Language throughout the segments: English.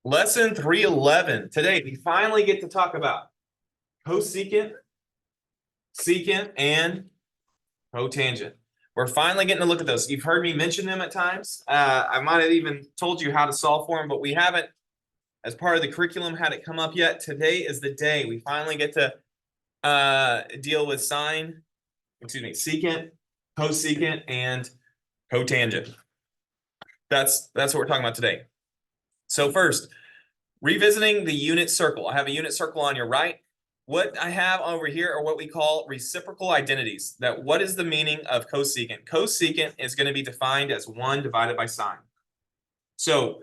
Lesson 311. Today, we finally get to talk about cosecant, secant, and cotangent. We're finally getting to look at those. You've heard me mention them at times. I might have even told you how to solve for them, but we haven't, as part of the curriculum, had it come up yet. Today is the day we finally get to deal with secant, cosecant, and cotangent. That's what we're talking about today. So first, revisiting the unit circle. I have a unit circle on your right. What I have over here are what we call reciprocal identities. What is the meaning of cosecant? Cosecant is going to be defined as 1 divided by sine. So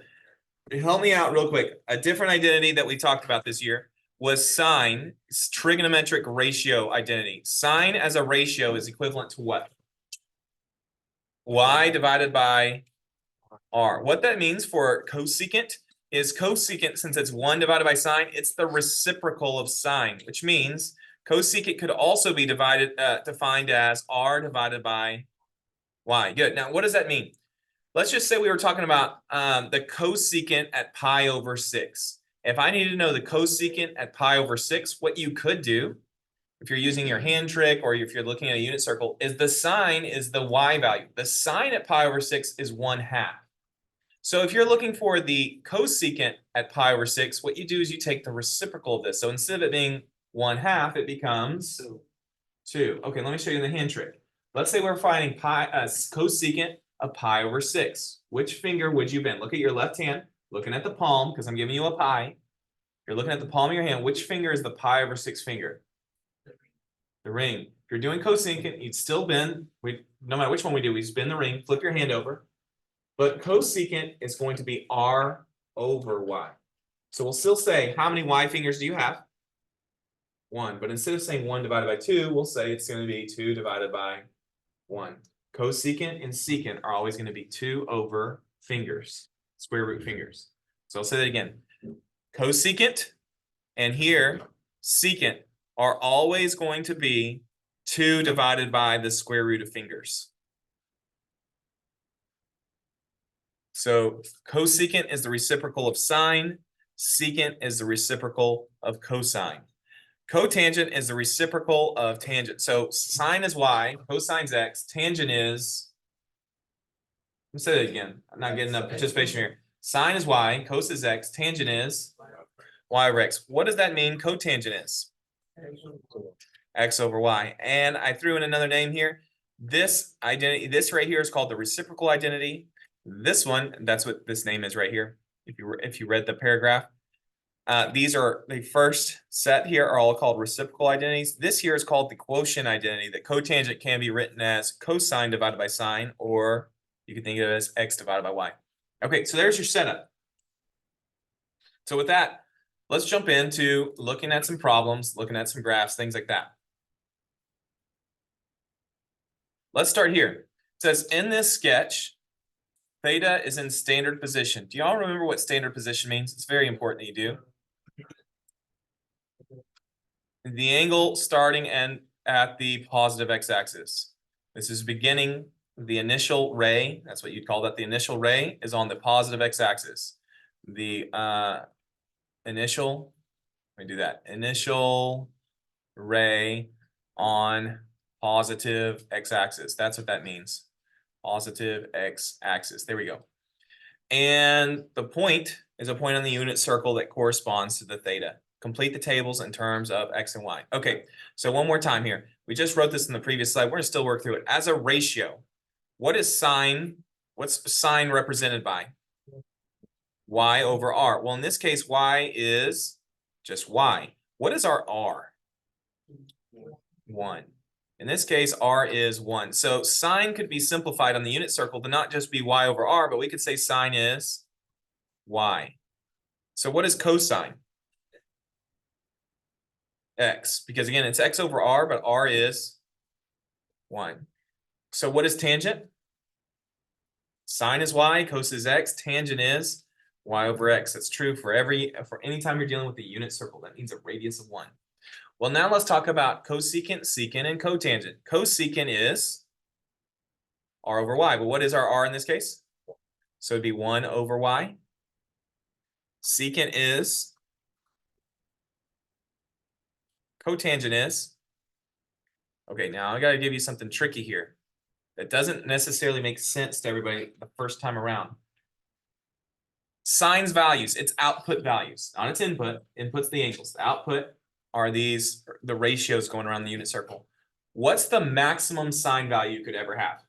help me out real quick. A different identity that we talked about this year was sine, trigonometric ratio identity. Sine as a ratio is equivalent to what? Y divided by R. What that means for cosecant is cosecant, since it's 1 divided by sine, it's the reciprocal of sine, which means cosecant could also be defined as R divided by Y. Good. Now, what does that mean? Let's just say we were talking about the cosecant at pi over 6. If I needed to know the cosecant at pi over 6, what you could do, if you're using your hand trick or if you're looking at a unit circle, is the sine is the Y value. The sine at pi over 6 is 1/2. So if you're looking for the cosecant at pi over 6, what you do is you take the reciprocal of this. So instead of it being 1/2, it becomes 2. Okay, let me show you the hand trick. Let's say we're finding cosecant of pi over 6. Which finger would you bend? Look at your left hand, looking at the palm, because I'm giving you a pi. You're looking at the palm of your hand. Which finger is the pi over 6 finger? The ring. If you're doing cosecant, you'd still bend. No matter which one we do, we just bend the ring, flip your hand over. But cosecant is going to be R over Y. So we'll still say, how many Y fingers do you have? 1. But instead of saying 1 divided by 2, we'll say it's going to be 2 divided by 1. Cosecant and secant are always going to be 2 over fingers, square root fingers. So I'll say that again. Cosecant and here secant are always going to be 2 divided by the square root of fingers. So cosecant is the reciprocal of sine. Secant is the reciprocal of cosine. Cotangent is the reciprocal of tangent. So sine is y, cosine's x, tangent is, let's say that again. I'm not getting enough participation here. Sine is y, cos is x, tangent is y over x. What does that mean cotangent is? X over y. And I threw in another name here. This identity, this right here is called the reciprocal identity. This one, that's what this name is right here. If you read the paragraph, these are the first set here are all called reciprocal identities. This here is called the quotient identity. That cotangent can be written as cosine divided by sine, or you can think of it as x divided by y. Okay, so there's your setup. So with that, let's jump into looking at some problems, looking at some graphs, things like that. Let's start here. It says in this sketch, theta is in standard position. Do y'all remember what standard position means? It's very important that you do. The angle starting at the positive x-axis. This is beginning, the initial ray, that's what you'd call that. The initial ray is on the positive x-axis. The initial ray on positive x-axis. That's what that means. Positive x-axis. There we go. And the point is a point on the unit circle that corresponds to the theta. Complete the tables in terms of x and y. Okay, so one more time here. We just wrote this in the previous slide. We're going to still work through it. As a ratio, what is sine? What's sine represented by? Y over r. Well, in this case, y is just y. What is our r? 1. In this case, r is 1. So sine could be simplified on the unit circle to not just be y over r, but we could say sine is y. So what is cosine? X. Because again, it's x over r, but r is 1. So what is tangent? Sine is y, cos is x, tangent is y over x. That's true for any time you're dealing with a unit circle. That means a radius of 1. Well, now let's talk about cosecant, secant, and cotangent. Cosecant is r over y. But what is our r in this case? So it'd be 1 over y. Secant is. Cotangent is. Okay, now I got to give you something tricky here. That doesn't necessarily make sense to everybody the first time around. Sine's values, its output values, not its input. Input's the angles. The output are these, the ratios going around the unit circle. What's the maximum sine value you could ever have?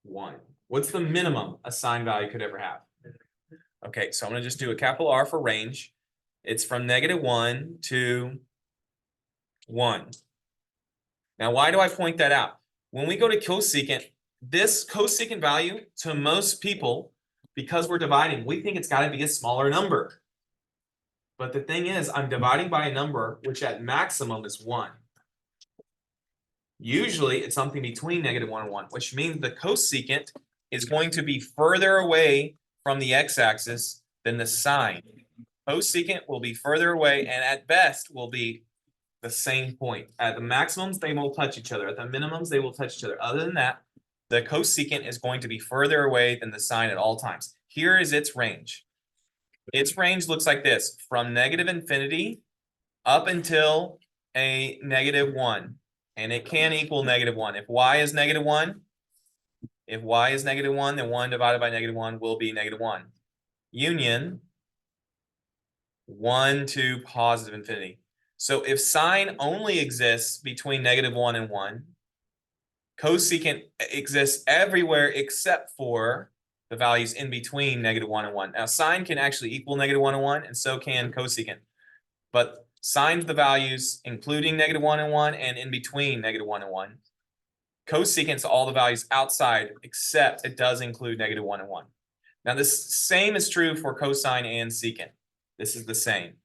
1. What's the minimum a sine value could ever have? Okay, so I'm going to just do a capital R for range. It's from -1 to 1. Now, why do I point that out? When we go to cosecant, this cosecant value to most people, because we're dividing, we think it's got to be a smaller number. But the thing is, I'm dividing by a number which at maximum is 1. Usually, it's something between -1 and 1, which means the cosecant is going to be further away from the x-axis than the sine. Cosecant will be further away, and at best will be the same point. At the maximums, they will touch each other. At the minimums, they will touch each other. Other than that, the cosecant is going to be further away than the sine at all times. Here is its range. Its range looks like this, from -infinity up until a -1. And it can equal -1. If y is -1, if y is -1, then 1 divided by -1 will be -1. Union 1 to positive infinity. So if sine only exists between -1 and 1, cosecant exists everywhere except for the values in between -1 and 1. Now, sine can actually equal -1 and 1, and so can cosecant. But sine's the values including -1 and 1 and in between -1 and 1. Cosecant's all the values outside, except it does include -1 and 1. Now, this same is true for cosine and secant. This is the same.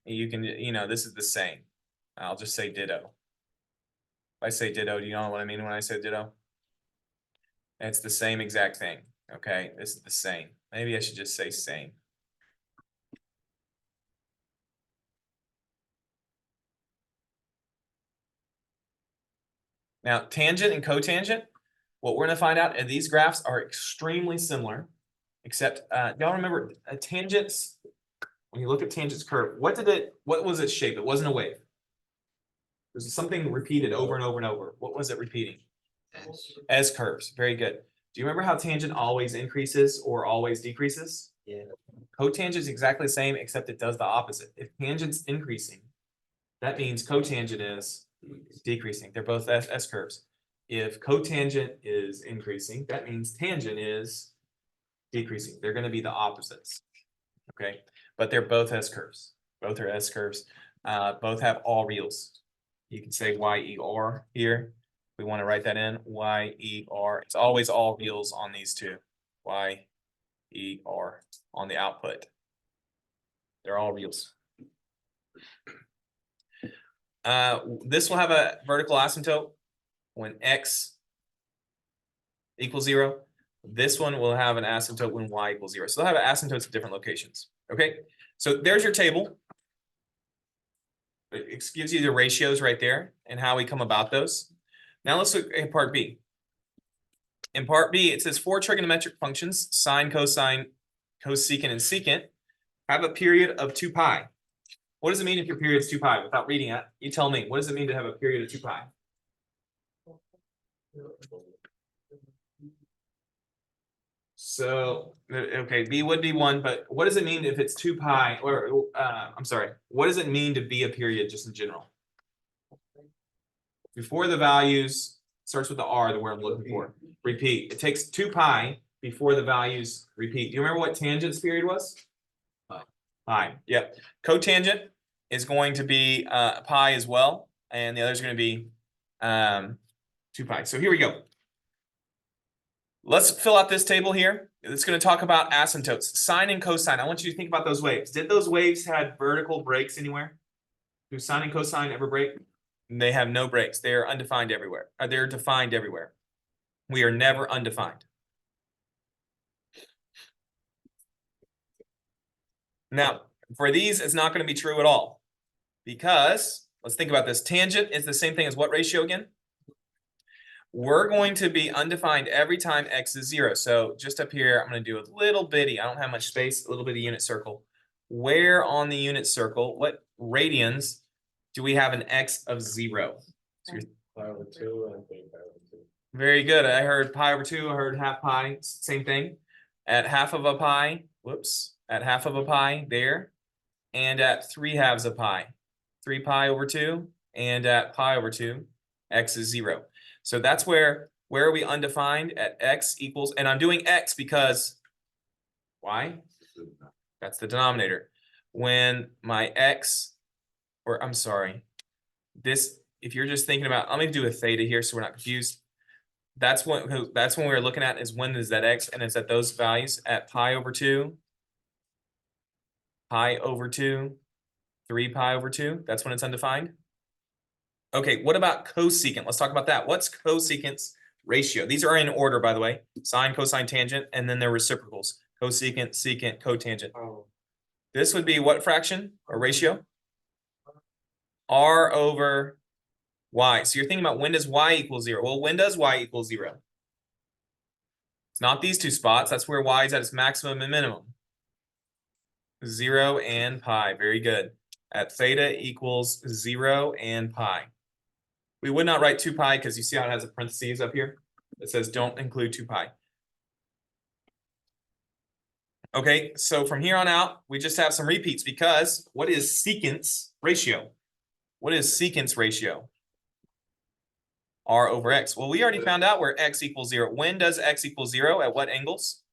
You can, this is the same. I'll just say ditto. If I say ditto, do you know what I mean when I say ditto? It's the same exact thing. Okay, this is the same. Maybe I should just say same. Now, tangent and cotangent, what we're going to find out, and these graphs are extremely similar, except y'all remember tangents. When you look at tangent's curve, what was its shape? It wasn't a wave. It was something repeated over and over and over. What was it repeating? S curves. Very good. Do you remember how tangent always increases or always decreases? Yeah. Cotangent is exactly the same, except it does the opposite. If tangent's increasing, that means cotangent is decreasing. They're both S curves. If cotangent is increasing, that means tangent is decreasing. They're going to be the opposites. Okay, but they're both S curves. Both are S curves. Both have all reals. You can say YER here. We want to write that in. YER. It's always all reals on these two. YER on the output. They're all reals. This will have a vertical asymptote when x equals 0. This one will have an asymptote when y equals 0. So they'll have asymptotes at different locations. Okay, so there's your table. It gives you the ratios right there and how we come about those. Now let's look at part B. In part B, it says 4 trigonometric functions, sine, cosine, cosecant, and secant, have a period of 2 pi. What does it mean if your period is 2 pi? Without reading it, you tell me. What does it mean to have a period of 2 pi? So, okay, B would be 1, but what does it mean if it's 2 pi? Or, I'm sorry, what does it mean to be a period just in general? Before the values, starts with the R, the word I'm looking for. Repeat. It takes 2 pi before the values repeat. Do you remember what tangent's period was? Pi. Yep. Cotangent is going to be pi as well, and the other is going to be 2 pi. So here we go. Let's fill out this table here. It's going to talk about asymptotes, sine and cosine. I want you to think about those waves. Did those waves have vertical breaks anywhere? Do sine and cosine ever break? They have no breaks. They are undefined everywhere. They're defined everywhere. We are never undefined. Now, for these, it's not going to be true at all. Because, let's think about this. Tangent is the same thing as what ratio again? we're going to be undefined every time x is 0. So just up here, I'm going to do a little bitty, I don't have much space, a little bitty unit circle. Where on the unit circle, what radians do we have an x of 0? So Pi over 2 and pi over 2. very good. I heard pi over 2, I heard half pi, same thing. At half of a pi, whoops, at half of a pi there, and at 3/2 of pi. 3 pi over 2, and at pi over 2, x is 0. So that's where are we undefined? At x equals, and I'm doing x because, why? That's the denominator. When my x, or I'm sorry, this, if you're just thinking about, I'm going to do a theta here so we're not confused. That's when we're looking at is when is that x, and it's at those values at pi over 2, pi over 2, 3 pi over 2. That's when it's undefined. Okay, what about cosecant? Let's talk about that. What's cosecant's ratio? These are in order, by the way. Sine, cosine, tangent, and then their reciprocals. Cosecant, secant, cotangent. Oh, This would be what fraction or ratio? R over y. So you're thinking about when does y equal 0? Well, when does y equal 0? It's not these two spots. That's where y is at its maximum and minimum. 0 and pi. Very good. At theta equals 0 and pi. We would not write 2 pi because you see how it has a parentheses up here? It says don't include 2 pi. Okay, so from here on out, we just have some repeats because what is secant's ratio? What is secant's ratio? R over x. Well, we already found out where x equals 0. When does x equal 0? At what angles?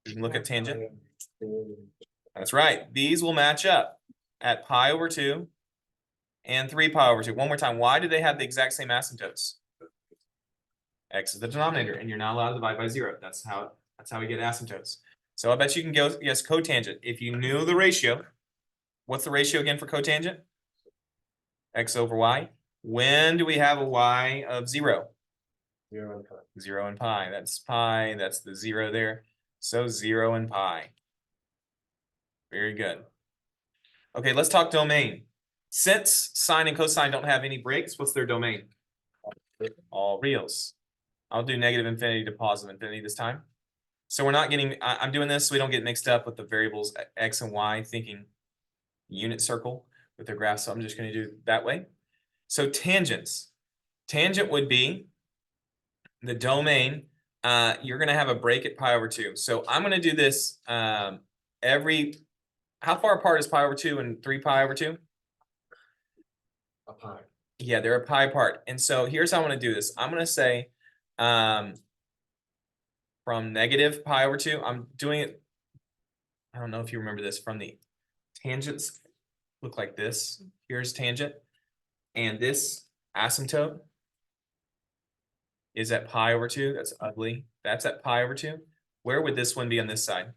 You can look at tangent. That's right. These will match up at pi over 2 and 3 pi over 2. One more time. Why do they have the exact same asymptotes? X is the denominator, and you're not allowed to divide by 0. That's how we get asymptotes. So I bet you can guess cotangent. If you knew the ratio, what's the ratio again for cotangent? X over y. When do we have a y of 0? 0 and pi. 0 and pi. That's pi. That's the 0 there. So 0 and pi. Very good. Okay, let's talk domain. Since sine and cosine don't have any breaks, what's their domain? All reals. I'll do negative infinity to positive infinity this time. So we're not getting, I'm doing this so we don't get mixed up with the variables x and y, thinking unit circle with their graph. So I'm just going to do it that way. So tangents. Tangent would be the domain. You're going to have a break at pi over 2. So I'm going to do this how far apart is pi over 2 and 3 pi over 2? A pi. Yeah, they're a pi apart. And so here's how I'm going to do this. I'm going to say from negative pi over 2, I'm doing it, I don't know if you remember this, from the tangents look like this. Here's tangent. And this asymptote is at pi over 2. That's ugly. That's at pi over 2. Where would this one be on this side?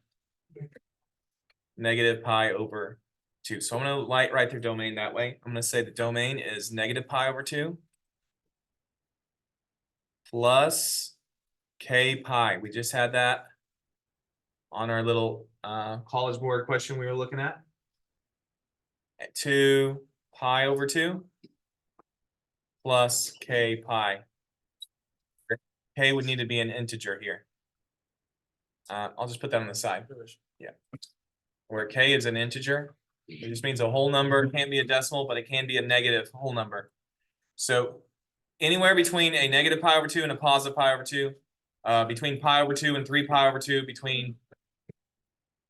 Negative pi over 2. So I'm going to write their domain that way. I'm going to say the domain is negative pi over 2 plus k pi. We just had that on our little college board question we were looking at. 2 pi over 2 plus k pi. K would need to be an integer here. I'll just put that on the side. Yeah. Where k is an integer, it just means a whole number. It can't be a decimal, but it can be a negative whole number. So anywhere between a negative pi over 2 and a positive pi over 2, between pi over 2 and 3 pi over 2, between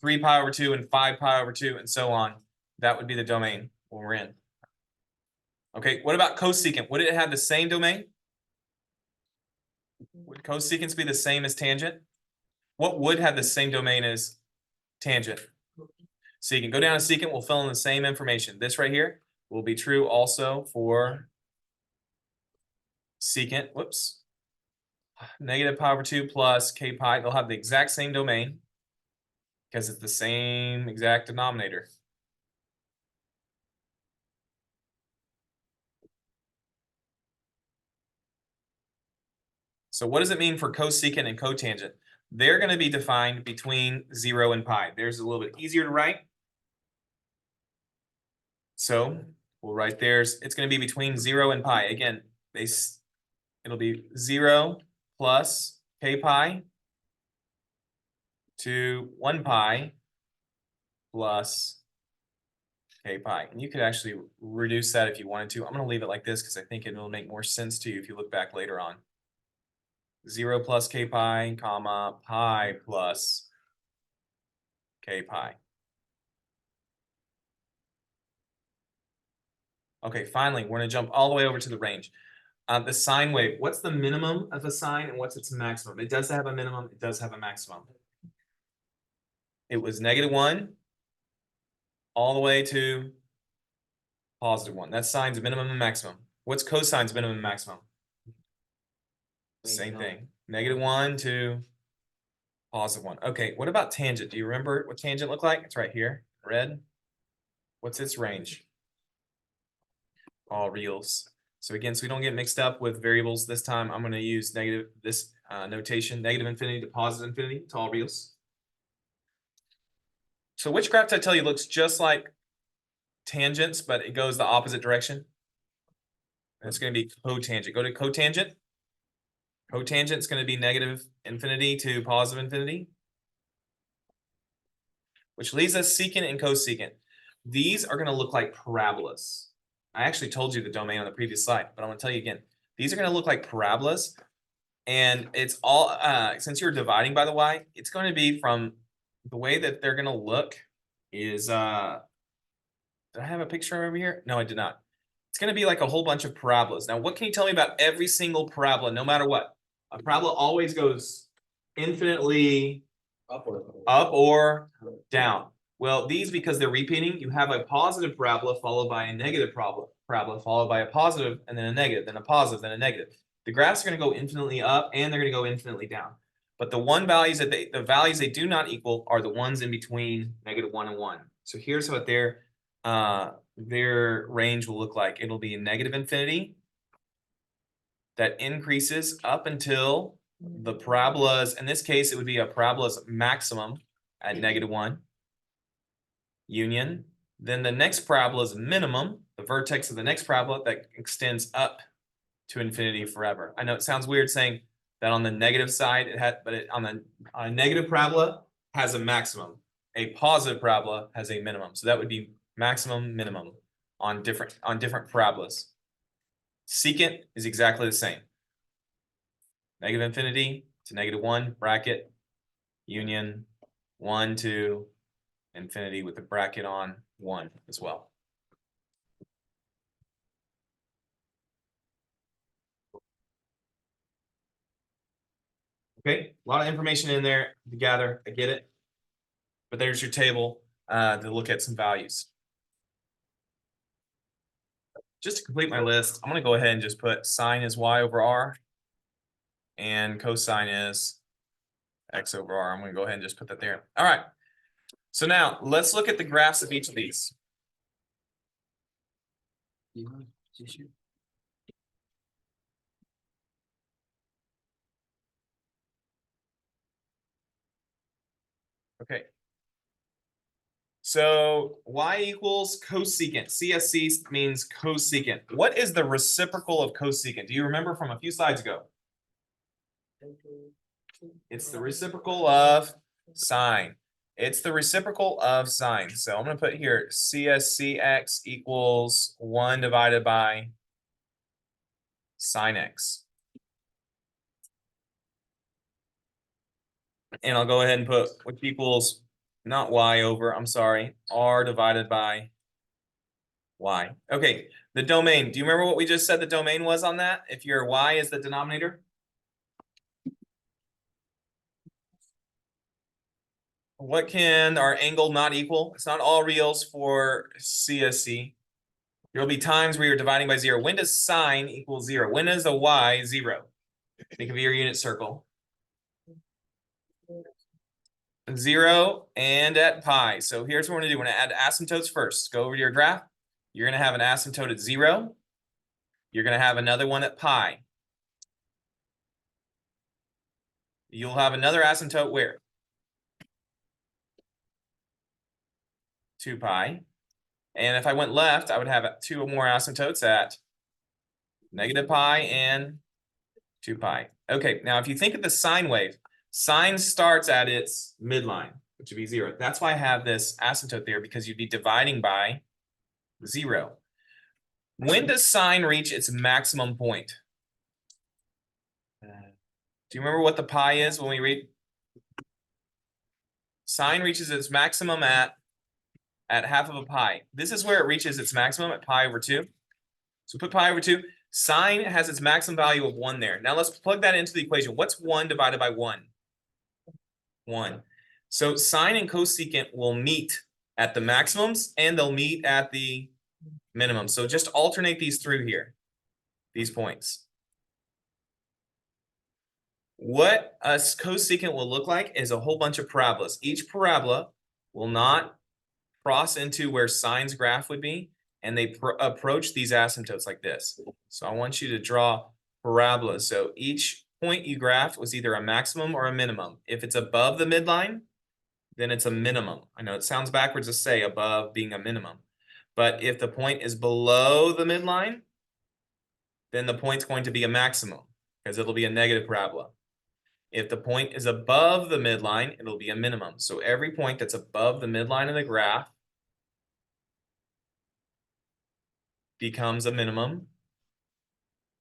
3 pi over 2 and 5 pi over 2, and so on. That would be the domain when we're in. Okay, what about cosecant? Would it have the same domain? Would cosecants be the same as tangent? What would have the same domain as tangent? Secant. Go down to secant, we'll fill in the same information. This right here will be true also for secant. Whoops. Negative pi over 2 plus k pi. They'll have the exact same domain because it's the same exact denominator. So what does it mean for cosecant and cotangent? They're going to be defined between 0 and pi. There's a little bit easier to write. So we'll write theirs. It's going to be between 0 and pi. Again, it'll be 0 plus k pi to 1 pi plus k pi. And you could actually reduce that if you wanted to. I'm going to leave it like this because I think it will make more sense to you if you look back later on. 0 plus k pi, comma, pi plus k pi. Okay, finally, we're going to jump all the way over to the range. The sine wave, what's the minimum of a sine and what's its maximum? It does have a minimum, it does have a maximum. It was -1 all the way to +1. That's sine's minimum and maximum. What's cosine's minimum and maximum? Same thing. -1 to +1. Okay, what about tangent? Do you remember what tangent looked like? It's right here, red. What's its range? All reals. So again, so we don't get mixed up with variables this time, I'm going to use this notation, negative infinity to positive infinity to all reals. So which graph did I tell you looks just like tangents, but it goes the opposite direction? And it's going to be cotangent. Go to cotangent. Cotangent is going to be negative infinity to positive infinity, which leaves us secant and cosecant. These are going to look like parabolas. I actually told you the domain on the previous slide, but I'm going to tell you again. These are going to look like parabolas, and it's all since you're dividing by the y, it's going to be from the way that they're going to look is did I have a picture over here? No, I did not. It's going to be like a whole bunch of parabolas. Now, what can you tell me about every single parabola, no matter what? A parabola always goes infinitely up or down. Well, these, because they're repeating, you have a positive parabola followed by a negative parabola followed by a positive and then a negative, then a positive, then a negative. The graphs are going to go infinitely up and they're going to go infinitely down. But the values they do not equal are the ones in between -1 and 1. So here's what their range will look like. It'll be a negative infinity that increases up until the parabolas. In this case, it would be a parabola's maximum at -1 union. Then the next parabola's minimum, the vertex of the next parabola that extends up to infinity forever. I know it sounds weird saying that on the negative side it had, but on a negative parabola has a maximum. A positive parabola has a minimum. So that would be maximum, minimum on different parabolas. Secant is exactly the same. Negative infinity to -1 bracket union 1 to infinity with the bracket on 1 as well. Okay, a lot of information in there to gather. I get it. But there's your table to look at some values. Just to complete my list, I'm going to go ahead and just put sine is y over r and cosine is x over r. I'm going to go ahead and just put that there. All right. So now let's look at the graphs of each of these. Okay. So y equals cosecant. CSC means cosecant. What is the reciprocal of cosecant? Do you remember from a few slides ago? It's the reciprocal of sine. It's the reciprocal of sine. So I'm going to put here CSCX equals 1 divided by sine x. And I'll go ahead and put which equals not y over, I'm sorry, r divided by y. Okay, the domain. Do you remember what we just said the domain was on that? If your y is the denominator? What can our angle not equal? It's not all reals for CSC. There will be times where you're dividing by 0. When does sine equal 0? When is a y 0? Think of your unit circle. 0 and at pi. So here's what we're going to do. We're going to add asymptotes first. Go over to your graph. You're going to have an asymptote at 0. You're going to have another one at pi. You'll have another asymptote where? 2 pi. And if I went left, I would have 2 more asymptotes at -pi and 2 pi. Okay, now if you think of the sine wave, sine starts at its midline, which would be 0. That's why I have this asymptote there, because you'd be dividing by 0. When does sine reach its maximum point? Do you remember what the pi is when we read? Sine reaches its maximum at half of a pi. This is where it reaches its maximum at pi over 2. So put pi over 2. Sine has its maximum value of 1 there. Now let's plug that into the equation. What's 1 divided by 1? 1. So sine and cosecant will meet at the maximums and they'll meet at the minimum. So just alternate these through here, these points. What a cosecant will look like is a whole bunch of parabolas. Each parabola will not cross into where sine's graph would be, and they approach these asymptotes like this. So I want you to draw parabolas. So each point you graphed was either a maximum or a minimum. If it's above the midline, then it's a minimum. I know it sounds backwards to say above being a minimum, but if the point is below the midline, then the point's going to be a maximum because it'll be a negative parabola. If the point is above the midline, it'll be a minimum. So every point that's above the midline of the graph becomes a minimum.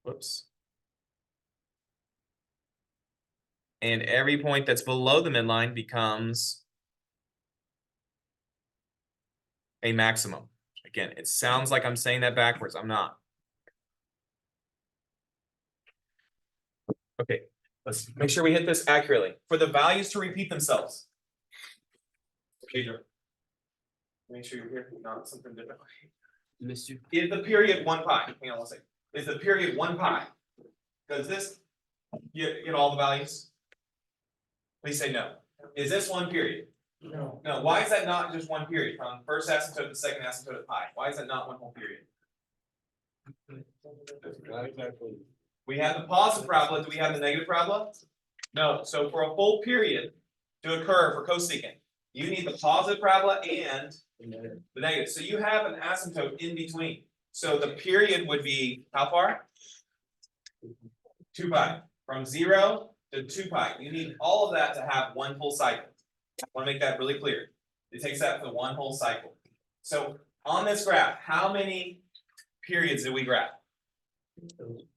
Whoops. And every point that's below the midline becomes a maximum. Again, it sounds like I'm saying that backwards. I'm not. Okay, let's make sure we hit this accurately. For the values to repeat themselves. Pedro, make sure you're here, not something different. Missed you. Is the period 1 pi? Hang on one second. Is the period 1 pi? Does this get all the values? Please say no. Is this 1 period? No. No. Why is that not just 1 period? From first asymptote to second asymptote of pi. Why is that not 1 whole period? Not exactly. We have the positive parabola. Do we have the negative parabola? No. So for a full period to occur for cosecant, you need the positive parabola and the negative. So you have an asymptote in between. So the period would be how far? 2 pi. From 0 to 2 pi. You need all of that to have 1 full cycle. I want to make that really clear. It takes that for 1 whole cycle. So on this graph, how many periods did we graph?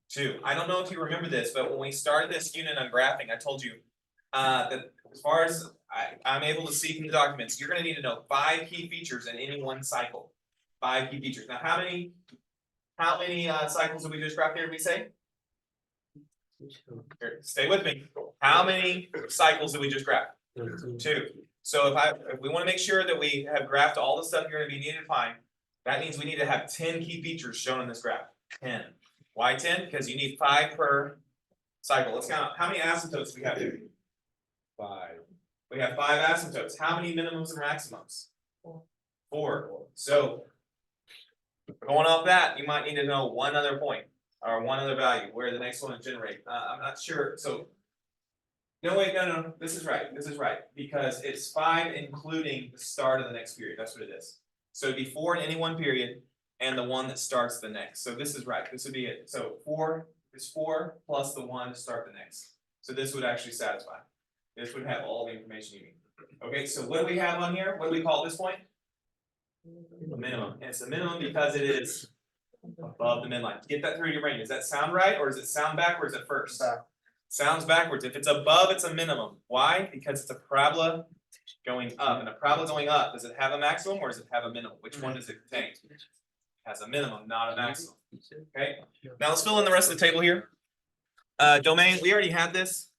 2. I don't know if you remember this, but when we started this unit on graphing, I told you that as far as I'm able to see from the documents, you're going to need to know 5 key features in any one cycle. 5 key features. Now, how many cycles did we just graph here? Did we say? Here, stay with me. How many cycles did we just graph? 2. So if we want to make sure that we have graphed all the stuff you're going to be needing to find, that means we need to have 10 key features shown in this graph. 10. Why 10? Because you need 5 per cycle. Let's count. How many asymptotes do we have here? 5. We have 5 asymptotes. How many minimums and maximums? 4. So going off that, you might need to know one other point or one other value where the next one is generated. I'm not sure. So no, wait, no. This is right. This is right. Because it's 5 including the start of the next period. That's what it is. So it'd be 4 in any one period and the one that starts the next. So this is right. This would be it. So 4 is 4 plus the 1 to start the next. So this would actually satisfy. This would have all the information you need. Okay, so what do we have on here? What do we call this point? A minimum. And it's a minimum because it is above the midline. Get that through your brain. Does that sound right or does it sound backwards at first? Sounds backwards. If it's above, it's a minimum. Why? Because it's a parabola going up. And a parabola going up, does it have a maximum or does it have a minimum? Which one does it contain? It has a minimum, not a maximum. Okay. Now let's fill in the rest of the table here. Domain, we already had this.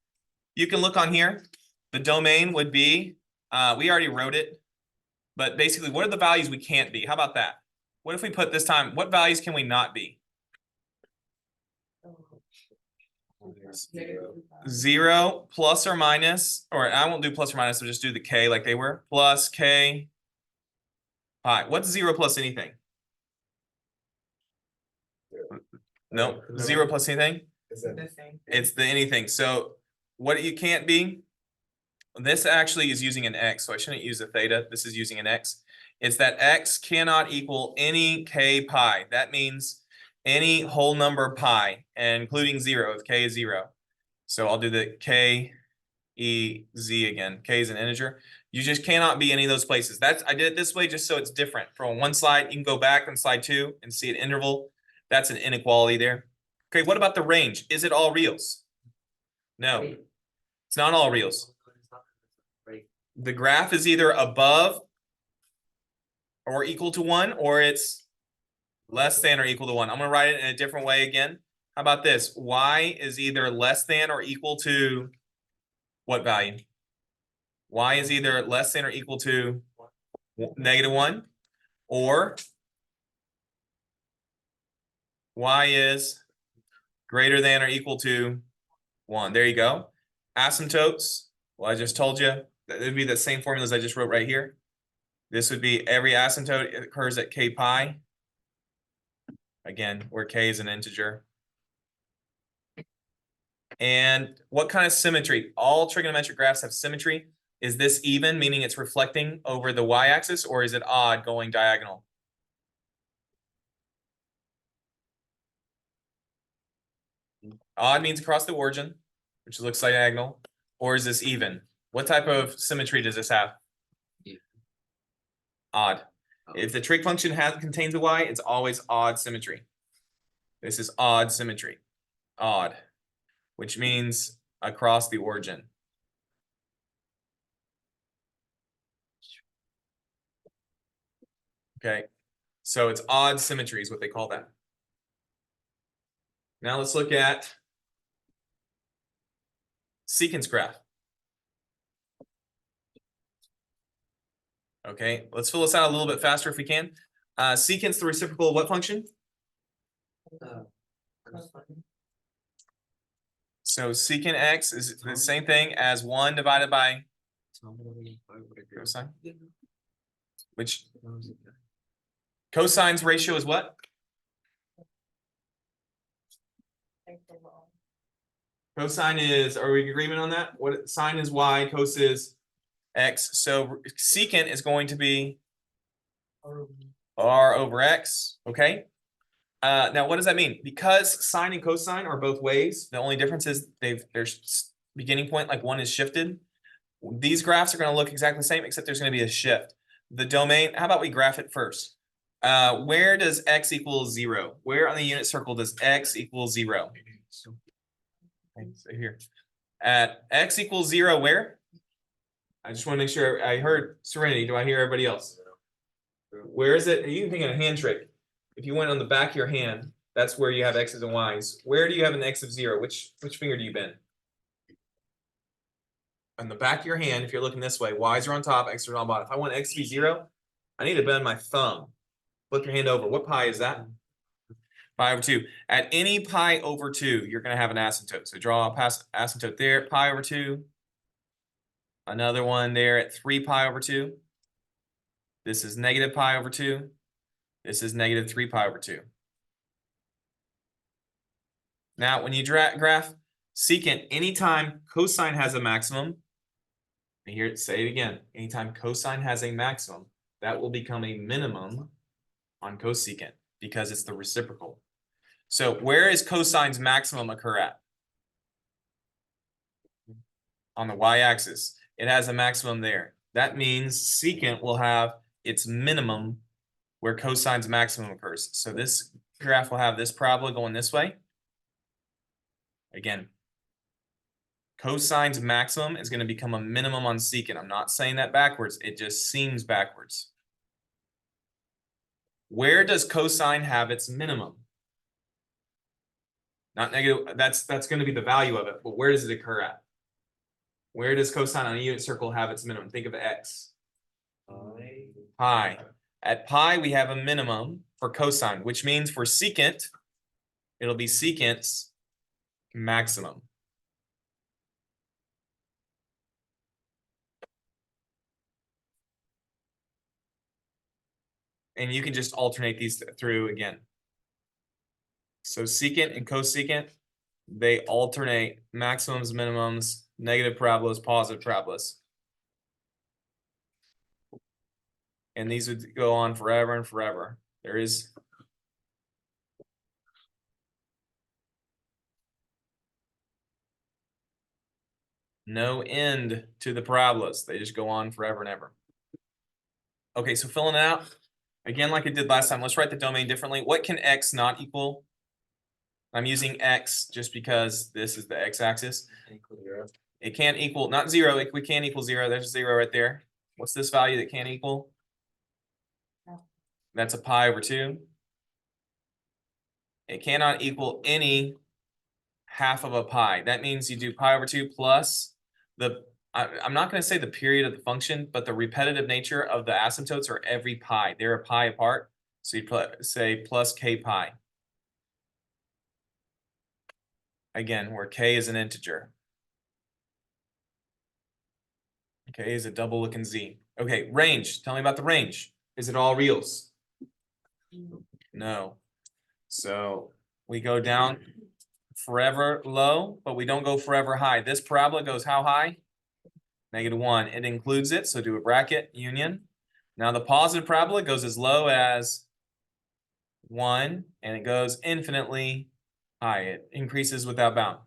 You can look on here. The domain would be, we already wrote it, but basically what are the values we can't be? How about that? What if we put this time, what values can we not be? 0 plus or minus, or I won't do plus or minus, I'll just do the k like they were, plus k pi. What's 0 plus anything? No, 0 plus anything? It's the anything. So what you can't be, this actually is using an x, so I shouldn't use a theta. This is using an x. It's that x cannot equal any k pi. That means any whole number pi, and including 0, if k is 0. So I'll do the K, E, Z again. K is an integer. You just cannot be any of those places. I did it this way just so it's different. From one slide, you can go back on slide 2 and see an interval. That's an inequality there. Okay, what about the range? Is it all reals? No, it's not all reals. The graph is either above or equal to 1, or it's less than or equal to 1. I'm going to write it in a different way again. How about this? Y is either less than or equal to what value? Y is either less than or equal to -1, or Y is greater than or equal to 1. There you go. Asymptotes. Well, I just told you that it would be the same formulas I just wrote right here. This would be every asymptote occurs at K pi. Again, where K is an integer. And what kind of symmetry? All trigonometric graphs have symmetry. Is this even, meaning it's reflecting over the y-axis, or is it odd going diagonal? Odd means across the origin, which looks diagonal, or is this even? What type of symmetry does this have? Odd. If the trig function contains a y, it's always odd symmetry. This is odd symmetry. Odd, which means across the origin. Okay, so it's odd symmetry is what they call that. Now let's look at secant's graph. Okay, let's fill this out a little bit faster if we can. Secant's the reciprocal of what function? So secant x is the same thing as 1 divided by cosine, which cosine's ratio is what? Cosine is, are we in agreement on that? What sine is y, cos is x. So secant is going to be r over x. Okay. Now what does that mean? Because sine and cosine are both ways, the only difference is their beginning point, like one is shifted. These graphs are going to look exactly the same, except there's going to be a shift. The domain, how about we graph it first? Where does x equal 0? Where on the unit circle does x equal 0? Okay, so here. At x equals 0, where? I just want to make sure I heard Serenity. Do I hear everybody else? Where is it? You can think of a hand trick. If you went on the back of your hand, that's where you have x's and y's. Where do you have an x of 0? Which finger do you bend? On the back of your hand, if you're looking this way, y's are on top, x's are on bottom. If I want x to be 0, I need to bend my thumb. Flip your hand over. What pi is that? Pi over 2. At any pi over 2, you're going to have an asymptote. So draw a asymptote there, pi over 2. Another one there at 3 pi over 2. This is negative pi over 2. This is negative 3 pi over 2. Now, when you graph secant, anytime cosine has a maximum, and here, say it again, anytime cosine has a maximum, that will become a minimum on cosecant because it's the reciprocal. So where is cosine's maximum occur at? On the y-axis. It has a maximum there. That means secant will have its minimum where cosine's maximum occurs. So this graph will have this parabola going this way. Again, cosine's maximum is going to become a minimum on secant. I'm not saying that backwards. It just seems backwards. Where does cosine have its minimum? Not negative. That's going to be the value of it. But where does it occur at? Where does cosine on a unit circle have its minimum? Think of x. Pi. At pi, we have a minimum for cosine, which means for secant, it'll be secant's maximum. And you can just alternate these through again. So secant and cosecant, they alternate maximums, minimums, negative parabolas, positive parabolas. And these would go on forever and forever. There is No end to the parabolas. They just go on forever and ever. Okay, so filling it out. Again, like I did last time, let's write the domain differently. What can x not equal? I'm using x just because this is the x-axis. It can't equal, not 0, we can't equal 0. There's 0 right there. What's this value that can't equal? That's a pi over 2. It cannot equal any half of a pi. That means you do pi over 2 plus the, I'm not going to say the period of the function, but the repetitive nature of the asymptotes are every pi. They're a pi apart. So you say plus k pi. Again, where k is an integer. K is a double looking z. Okay, range. Tell me about the range. Is it all reals? No. So we go down forever low, but we don't go forever high. This parabola goes how high? -1. It includes it, so do a bracket union. Now the positive parabola goes as low as 1, and it goes infinitely high. It increases without bound.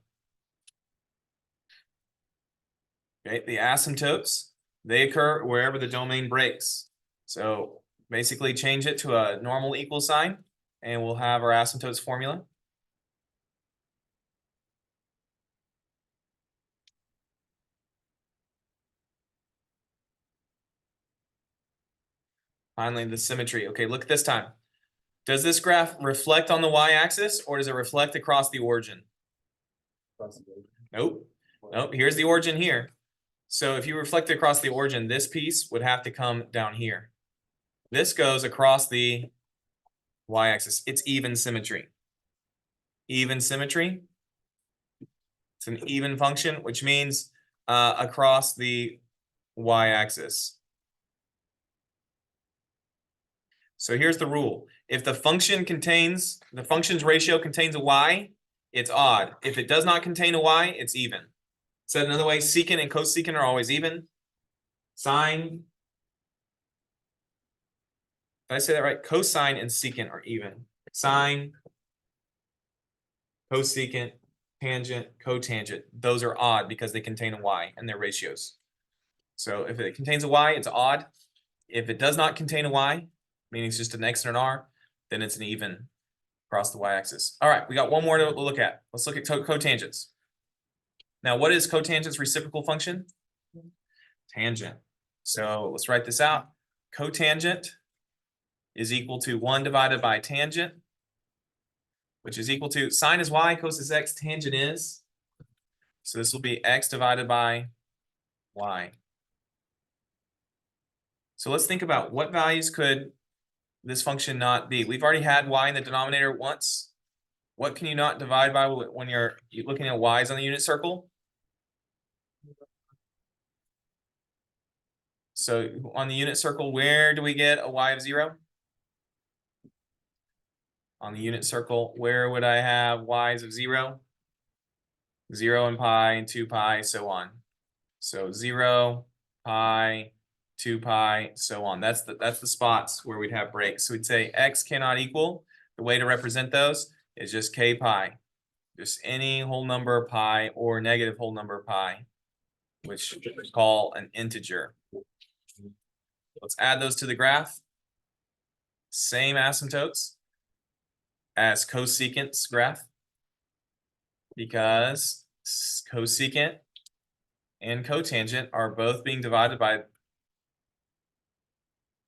Okay, the asymptotes, they occur wherever the domain breaks. So basically change it to a normal equal sign, and we'll have our asymptotes formula. Finally, the symmetry. Okay, look at this time. Does this graph reflect on the y-axis, or does it reflect across the origin? Nope. Nope. Here's the origin here. So if you reflect it across the origin, this piece would have to come down here. This goes across the y-axis. It's even symmetry. Even symmetry. It's an even function, which means across the y-axis. So here's the rule. If the function's ratio contains a y, it's odd. If it does not contain a y, it's even. Said another way, secant and cosecant are always even. Sine, did I say that right? Cosine and secant are even. Sine, cosecant, tangent, cotangent. Those are odd because they contain a y and their ratios. So if it contains a y, it's odd. If it does not contain a y, meaning it's just an x and an r, then it's an even across the y-axis. All right, we got one more to look at. Let's look at cotangents. Now, what is cotangent's reciprocal function? Tangent. So let's write this out. Cotangent is equal to 1 divided by tangent, which is equal to sine is y, cos is x, tangent is. So this will be x divided by y. So let's think about what values could this function not be. We've already had y in the denominator once. What can you not divide by when you're looking at y's on the unit circle? So on the unit circle, where do we get a y of 0? On the unit circle, where would I have y's of 0? 0 and pi and 2 pi, so on. So 0, pi, 2 pi, so on. That's the spots where we'd have breaks. So we'd say x cannot equal. The way to represent those is just k pi. Just any whole number pi or negative whole number pi, which we call an integer. Let's add those to the graph. Same asymptotes as cosecant's graph, because cosecant and cotangent are both being divided by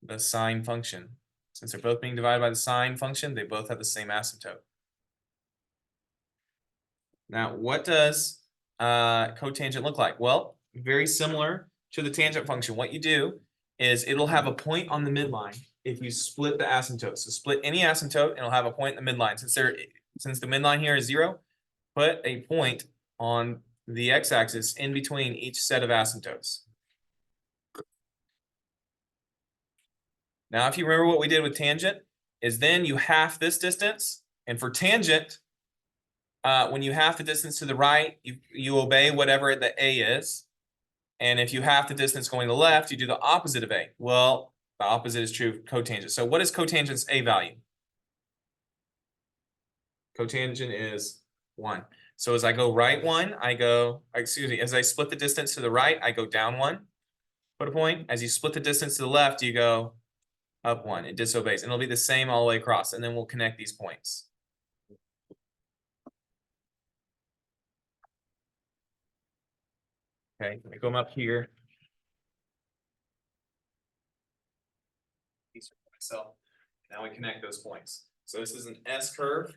the sine function. Since they're both being divided by the sine function, they both have the same asymptote. Now, what does cotangent look like? Well, very similar to the tangent function. What you do is it'll have a point on the midline if you split the asymptote. So split any asymptote and it'll have a point in the midline. Since the midline here is 0, put a point on the x-axis in between each set of asymptotes. Now, if you remember what we did with tangent, is then you half this distance. And for tangent, when you half the distance to the right, you obey whatever the a is. And if you half the distance going to the left, you do the opposite of a. Well, the opposite is true of cotangent. So what is cotangent's a value? Cotangent is 1. So as I go right one, as I split the distance to the right, I go down one, put a point. As you split the distance to the left, you go up one. It disobeys. And it'll be the same all the way across. And then we'll connect these points. Okay, let me go up here. Myself. Now we connect those points. So this is an S curve.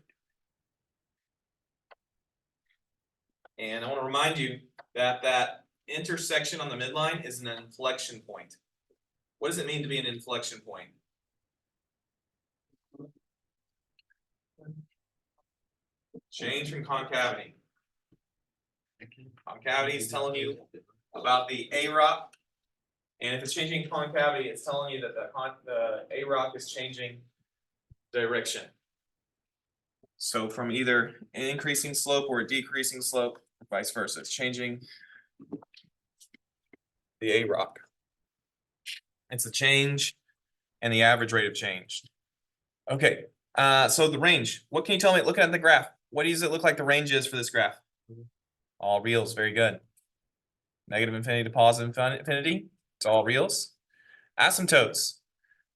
And I want to remind you that that intersection on the midline is an inflection point. What does it mean to be an inflection point? Change from concavity. Concavity is telling you about the A rock. And if it's changing concavity, it's telling you that the A rock is changing direction. So from either an increasing slope or a decreasing slope, vice versa, it's changing the A rock. It's a change and the average rate of change. Okay, so the range. What can you tell me? Looking at the graph, what does it look like the range is for this graph? All reals, very good. Negative infinity to positive infinity, it's all reals. Asymptotes,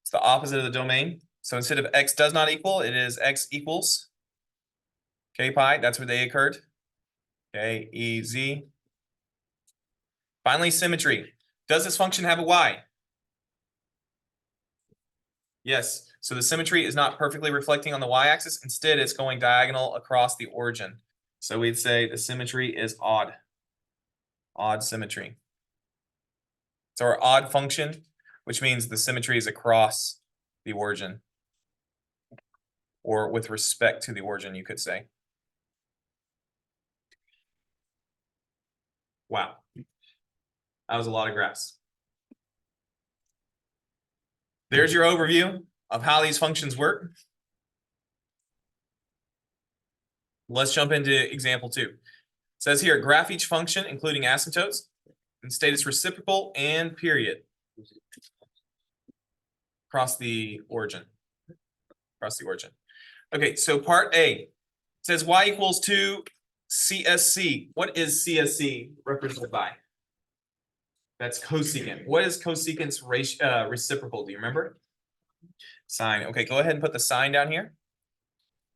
it's the opposite of the domain. So instead of x does not equal, it is x equals k pi, that's where they occurred. Okay, EZ. Finally, symmetry. Does this function have a y? Yes, so the symmetry is not perfectly reflecting on the y-axis. Instead, it's going diagonal across the origin. So we'd say the symmetry is odd. Odd symmetry. So our odd function, which means the symmetry is across the origin. Or with respect to the origin, you could say. Wow. That was a lot of graphs. There's your overview of how these functions work. Let's jump into example 2. It says here, graph each function, including asymptotes, and state its reciprocal and period across the origin. Okay, so part A says y equals 2 CSC. What is CSC represented by? That's cosecant. What is cosecant's reciprocal? Do you remember? Sine. Okay, go ahead and put the sine down here.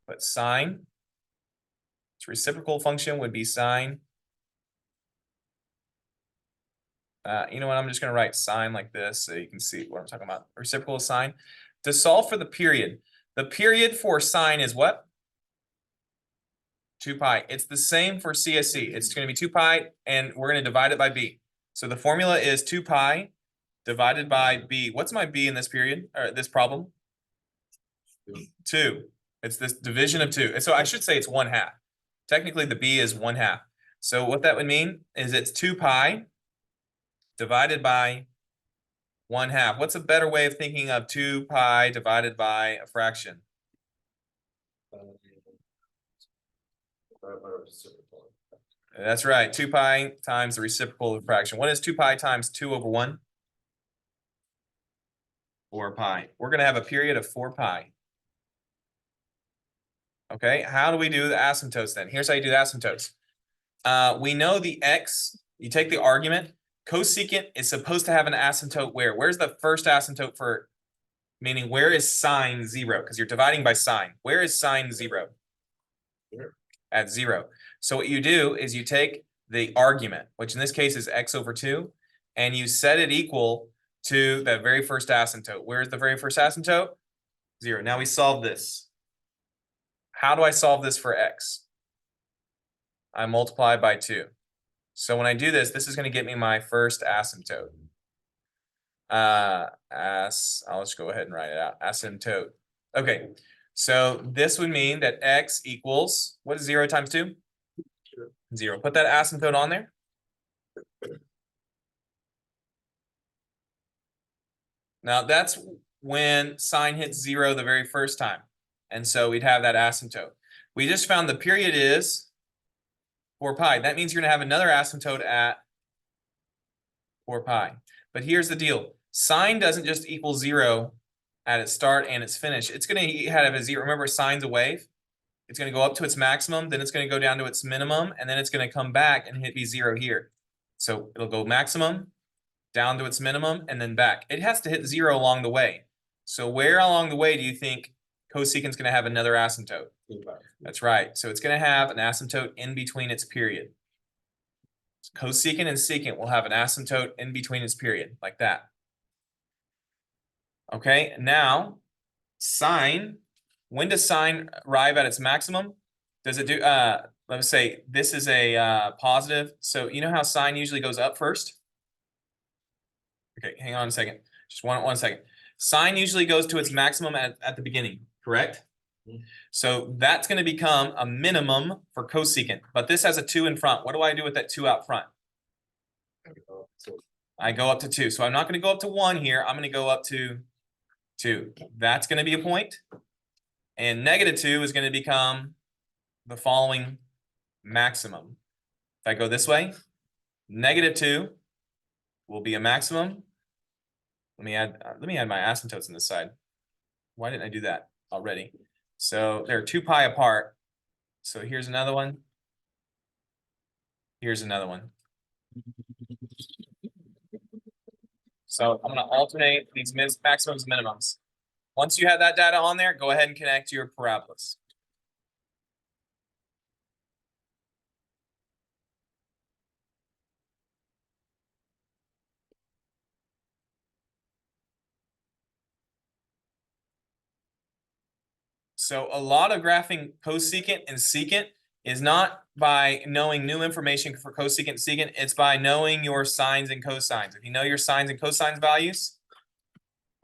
Put sine. Its reciprocal function would be sine. You know what? I'm just going to write sine like this so you can see what I'm talking about. Reciprocal of sine. To solve for the period. The period for sine is what? 2 pi. It's the same for CSC. It's going to be 2 pi, and we're going to divide it by b. So the formula is 2 pi divided by b. What's my b in this period, or this problem? 2. It's this division of 2. So I should say it's 1/2. Technically, the b is 1/2. So what that would mean is it's 2 pi divided by 1/2. What's a better way of thinking of 2 pi divided by a fraction? That's right. 2 pi times the reciprocal of the fraction. What is 2 pi times 2 over 1? 4 pi. We're going to have a period of 4 pi. Okay, how do we do the asymptotes then? Here's how you do the asymptotes. We know the x, you take the argument. Cosecant is supposed to have an asymptote where? Where's the first asymptote for, meaning where is sine 0? Because you're dividing by sine. Where is sine 0? Here. At 0. So what you do is you take the argument, which in this case is x over 2, and you set it equal to the very first asymptote. Where's the very first asymptote? 0. Now we solve this. How do I solve this for x? I multiply by 2. So when I do this, this is going to get me my first asymptote. I'll just go ahead and write it out. Asymptote. Okay, so this would mean that x equals, what is 0 times 2? 0. Put that asymptote on there. Now that's when sine hits 0 the very first time. And so we'd have that asymptote. We just found the period is 4 pi. That means you're going to have another asymptote at 4 pi. But here's the deal. Sine doesn't just equal 0 at its start and its finish. It's going to have a 0. Remember, sine's a wave. It's going to go up to its maximum, then it's going to go down to its minimum, and then it's going to come back and hit be 0 here. So it'll go maximum, down to its minimum, and then back. It has to hit 0 along the way. So where along the way do you think cosecant's going to have another asymptote? That's right. So it's going to have an asymptote in between its period. Cosecant and secant will have an asymptote in between its period, like that. Okay, now sine. When does sine arrive at its maximum? Does it do, let's say this is a positive. So you know how sine usually goes up first? Okay, hang on a second. Just one second. Sine usually goes to its maximum at the beginning, correct? So that's going to become a minimum for cosecant, but this has a 2 in front. What do I do with that 2 out front? I go up to 2. So I'm not going to go up to 1 here. I'm going to go up to 2. That's going to be a point. And -2 is going to become the following maximum. If I go this way, -2 will be a maximum. Let me add my asymptotes on this side. Why didn't I do that already? So they're 2 pi apart. So here's another one. Here's another one. So I'm going to alternate these maximums and minimums. Once you have that data on there, go ahead and connect your parabolas. So a lot of graphing cosecant and secant is not by knowing new information for cosecant and secant. It's by knowing your sines and cosines. If you know your sines and cosines values,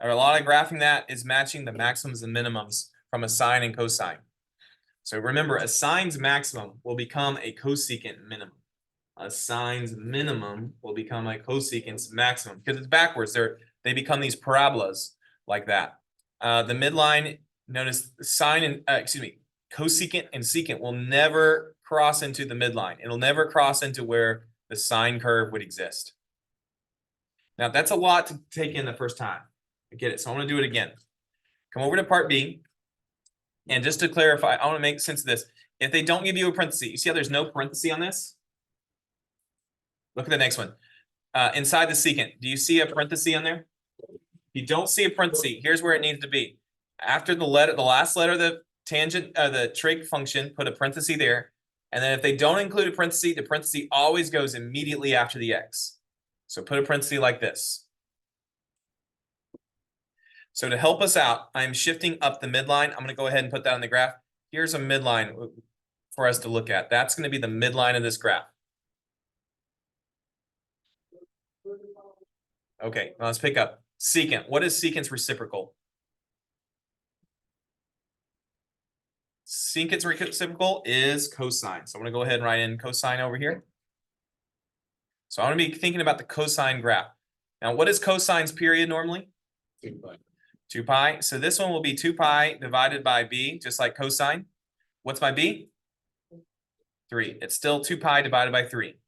or a lot of graphing that is matching the maximums and minimums from a sine and cosine. So remember, a sine's maximum will become a cosecant minimum. A sine's minimum will become a cosecant's maximum because it's backwards. They become these parabolas like that. The midline, notice sine and cosecant and secant will never cross into the midline. It'll never cross into where the sine curve would exist. Now that's a lot to take in the first time. I get it. So I'm going to do it again. Come over to part B. And just to clarify, I want to make sense of this. If they don't give you a parenthesis, you see how there's no parenthesis on this? Look at the next one. Inside the secant, do you see a parenthesis on there? If you don't see a parenthesis, here's where it needs to be. After the last letter of the tangent, the trig function, put a parenthesis there. And then if they don't include a parenthesis, the parenthesis always goes immediately after the x. So put a parenthesis like this. So to help us out, I'm shifting up the midline. I'm going to go ahead and put that on the graph. Here's a midline for us to look at. That's going to be the midline of this graph. Okay, now let's pick up secant. What is secant's reciprocal? Secant's reciprocal is cosine. So I'm going to go ahead and write in cosine over here. So I'm going to be thinking about the cosine graph. Now, what is cosine's period normally? 2 pi. 2 pi. So this one will be 2 pi divided by b, just like cosine. What's my b? 3. It's still 2 pi divided by 3.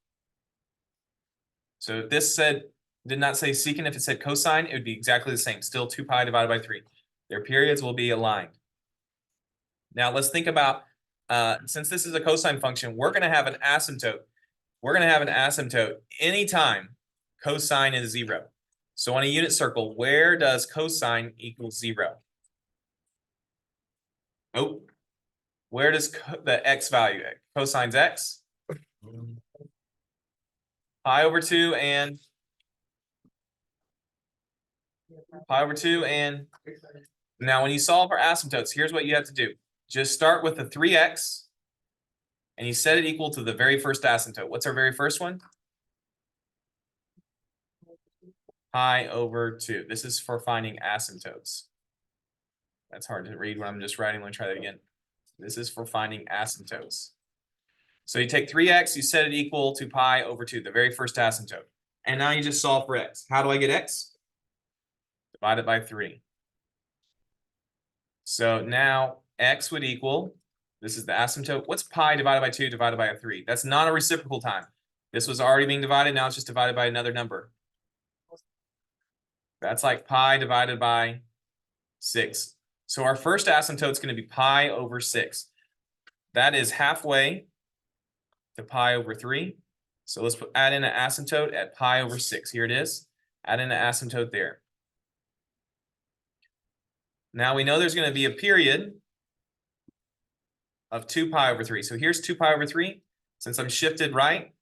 So if this did not say secant, if it said cosine, it would be exactly the same. Still 2 pi divided by 3. Their periods will be aligned. Now let's think about, since this is a cosine function, we're going to have an asymptote. We're going to have an asymptote anytime cosine is 0. So on a unit circle, where does cosine equal 0? Oh, where does the x value? Cosine's x? Pi over 2 and pi over 2 and now when you solve for asymptotes, here's what you have to do. Just start with the 3x and you set it equal to the very first asymptote. What's our very first one? Pi over 2. This is for finding asymptotes. That's hard to read when I'm just writing. Let me try that again. This is for finding asymptotes. So you take 3x, you set it equal to pi over 2, the very first asymptote. And now you just solve for x. How do I get x? Divided by 3. So now x would equal, this is the asymptote. What's pi divided by 2 divided by a 3? That's not a reciprocal time. This was already being divided. Now it's just divided by another number. That's like pi divided by 6. So our first asymptote is going to be pi over 6. that is halfway to pi over 3. So let's add in an asymptote at pi over 6. Here it is. Add in an asymptote there. Now we know there's going to be a period of 2 pi over 3. So here's 2 pi over 3. Since I'm shifted right,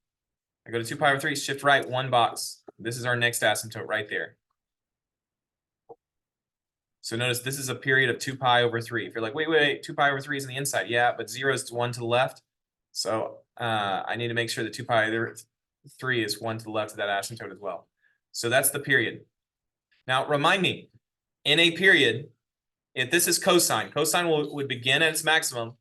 I go to 2 pi over 3, shift right, 1 box. This is our next asymptote right there. So notice this is a period of 2 pi over 3. If you're like, wait, 2 pi over 3 is on the inside. Yeah, but 0 is 1 to the left. So I need to make sure that 2 pi over 3 is 1 to the left of that asymptote as well. So that's the period. Now remind me, in a period, if this is cosine, would begin at its maximum.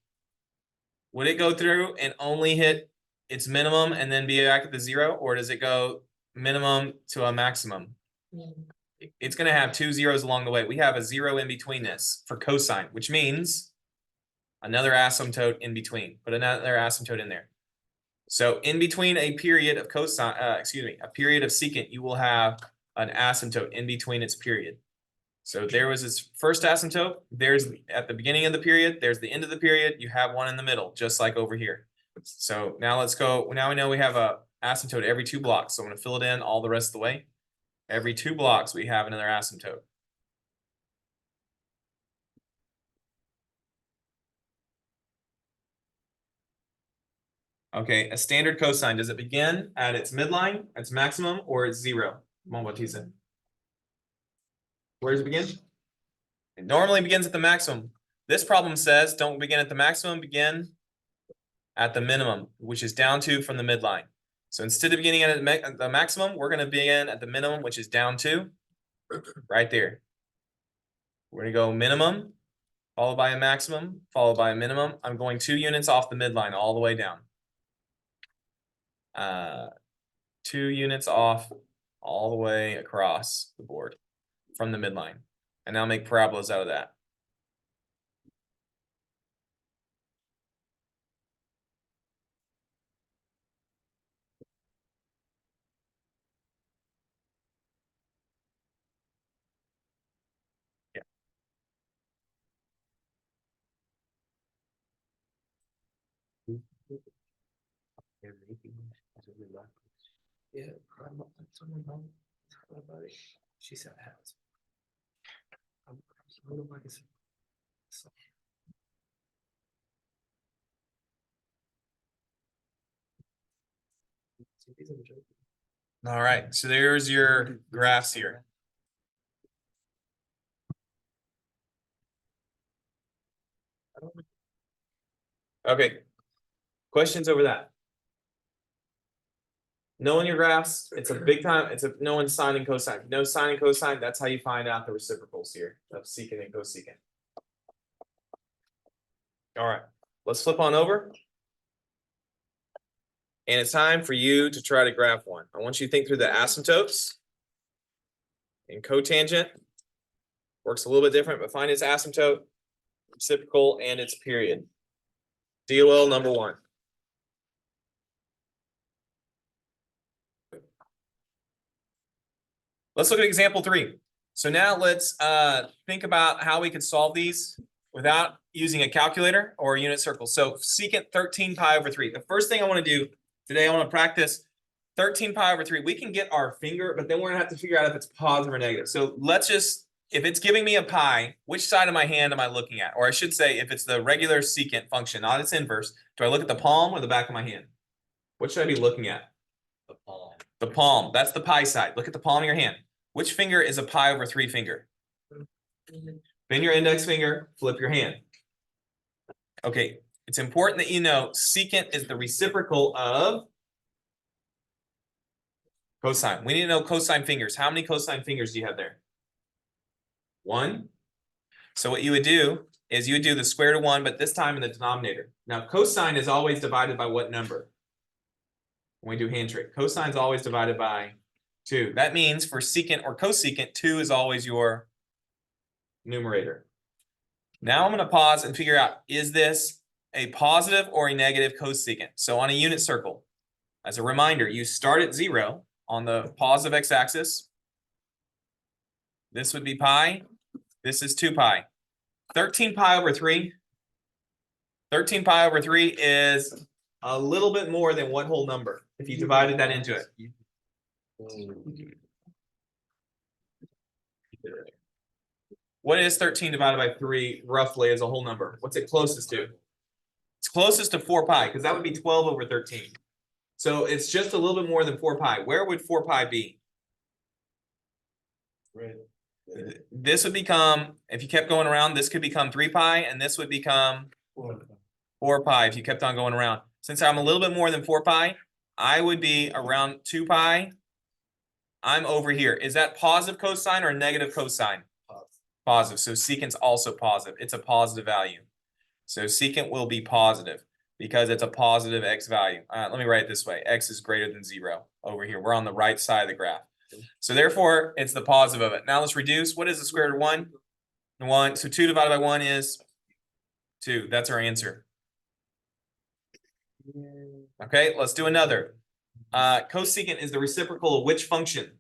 Would it go through and only hit its minimum and then be back at the 0? Or does it go minimum to a maximum? It's going to have 2 zeros along the way. We have a 0 in between this for cosine, which means another asymptote in between. Put another asymptote in there. So in between a period of cosine, a period of secant, you will have an asymptote in between its period. So there was its first asymptote. There's at the beginning of the period. There's the end of the period. You have one in the middle, just like over here. So now let's go. Now we know we have a asymptote every 2 blocks. So I'm going to fill it in all the rest of the way. Every 2 blocks, we have another asymptote. Okay, a standard cosine, does it begin at its midline, its maximum, or its 0? Come on, Batista. Where does it begin? It normally begins at the maximum. This problem says don't begin at the maximum, begin at the minimum, which is down 2 from the midline. So instead of beginning at the maximum, we're going to begin at the minimum, which is down 2, right there. We're going to go minimum, followed by a maximum, followed by a minimum. I'm going 2 units off the midline all the way down. 2 units off all the way across the board from the midline. And now make parabolas out of that. Yeah. Yeah, she said has. All right, so there's your graphs here. Okay, questions over that? Knowing your graphs, it's a big time. It's a knowing sine and cosine. No sine and cosine, that's how you find out the reciprocals here of secant and cosecant. All right, let's flip on over. And it's time for you to try to graph one. I want you to think through the asymptotes. And cotangent works a little bit different, but find its asymptote, reciprocal, and its period. DOL number 1. Let's look at example 3. So now let's think about how we could solve these without using a calculator or a unit circle. So secant 13 pi over 3. The first thing I want to do today, I want to practice 13 pi over 3. We can get our finger, but then we're going to have to figure out if it's positive or negative. So let's just, if it's giving me a pi, which side of my hand am I looking at? Or I should say, if it's the regular secant function, not its inverse, do I look at the palm or the back of my hand? What should I be looking at? The palm. The palm. That's the pi side. Look at the palm of your hand. Which finger is a pi over 3 finger? Bend your index finger, flip your hand. Okay, it's important that you know secant is the reciprocal of cosine. We need to know cosine fingers. How many cosine fingers do you have there? 1. So what you would do is you would do the square root of 1, but this time in the denominator. Now cosine is always divided by what number? When we do hand trick, cosine is always divided by 2. That means for secant or cosecant, 2 is always your numerator. Now I'm going to pause and figure out, is this a positive or a negative cosecant? So on a unit circle, as a reminder, you start at 0 on the positive x-axis. This would be pi. This is 2 pi. 13 pi over 3 13 pi over 3 is a little bit more than what whole number if you divided that into it? What is 13 divided by 3 roughly as a whole number? What's it closest to? It's closest to 4 pi because that would be 12 over 13. So it's just a little bit more than 4 pi. Where would 4 pi be? Right. This would become, if you kept going around, this could become 3 pi, and this would become 4 pi if you kept on going around. Since I'm a little bit more than 4 pi, I would be around 2 pi. I'm over here. Is that positive cosine or negative cosine? Positive. So secant's also positive. It's a positive value. So secant will be positive because it's a positive x value. Let me write it this way. X is greater than 0 over here. We're on the right side of the graph. So therefore, it's the positive of it. Now let's reduce. What is the square root of 1? 1. So 2 divided by 1 is 2. That's our answer. Okay, let's do another. Cosecant is the reciprocal of which function?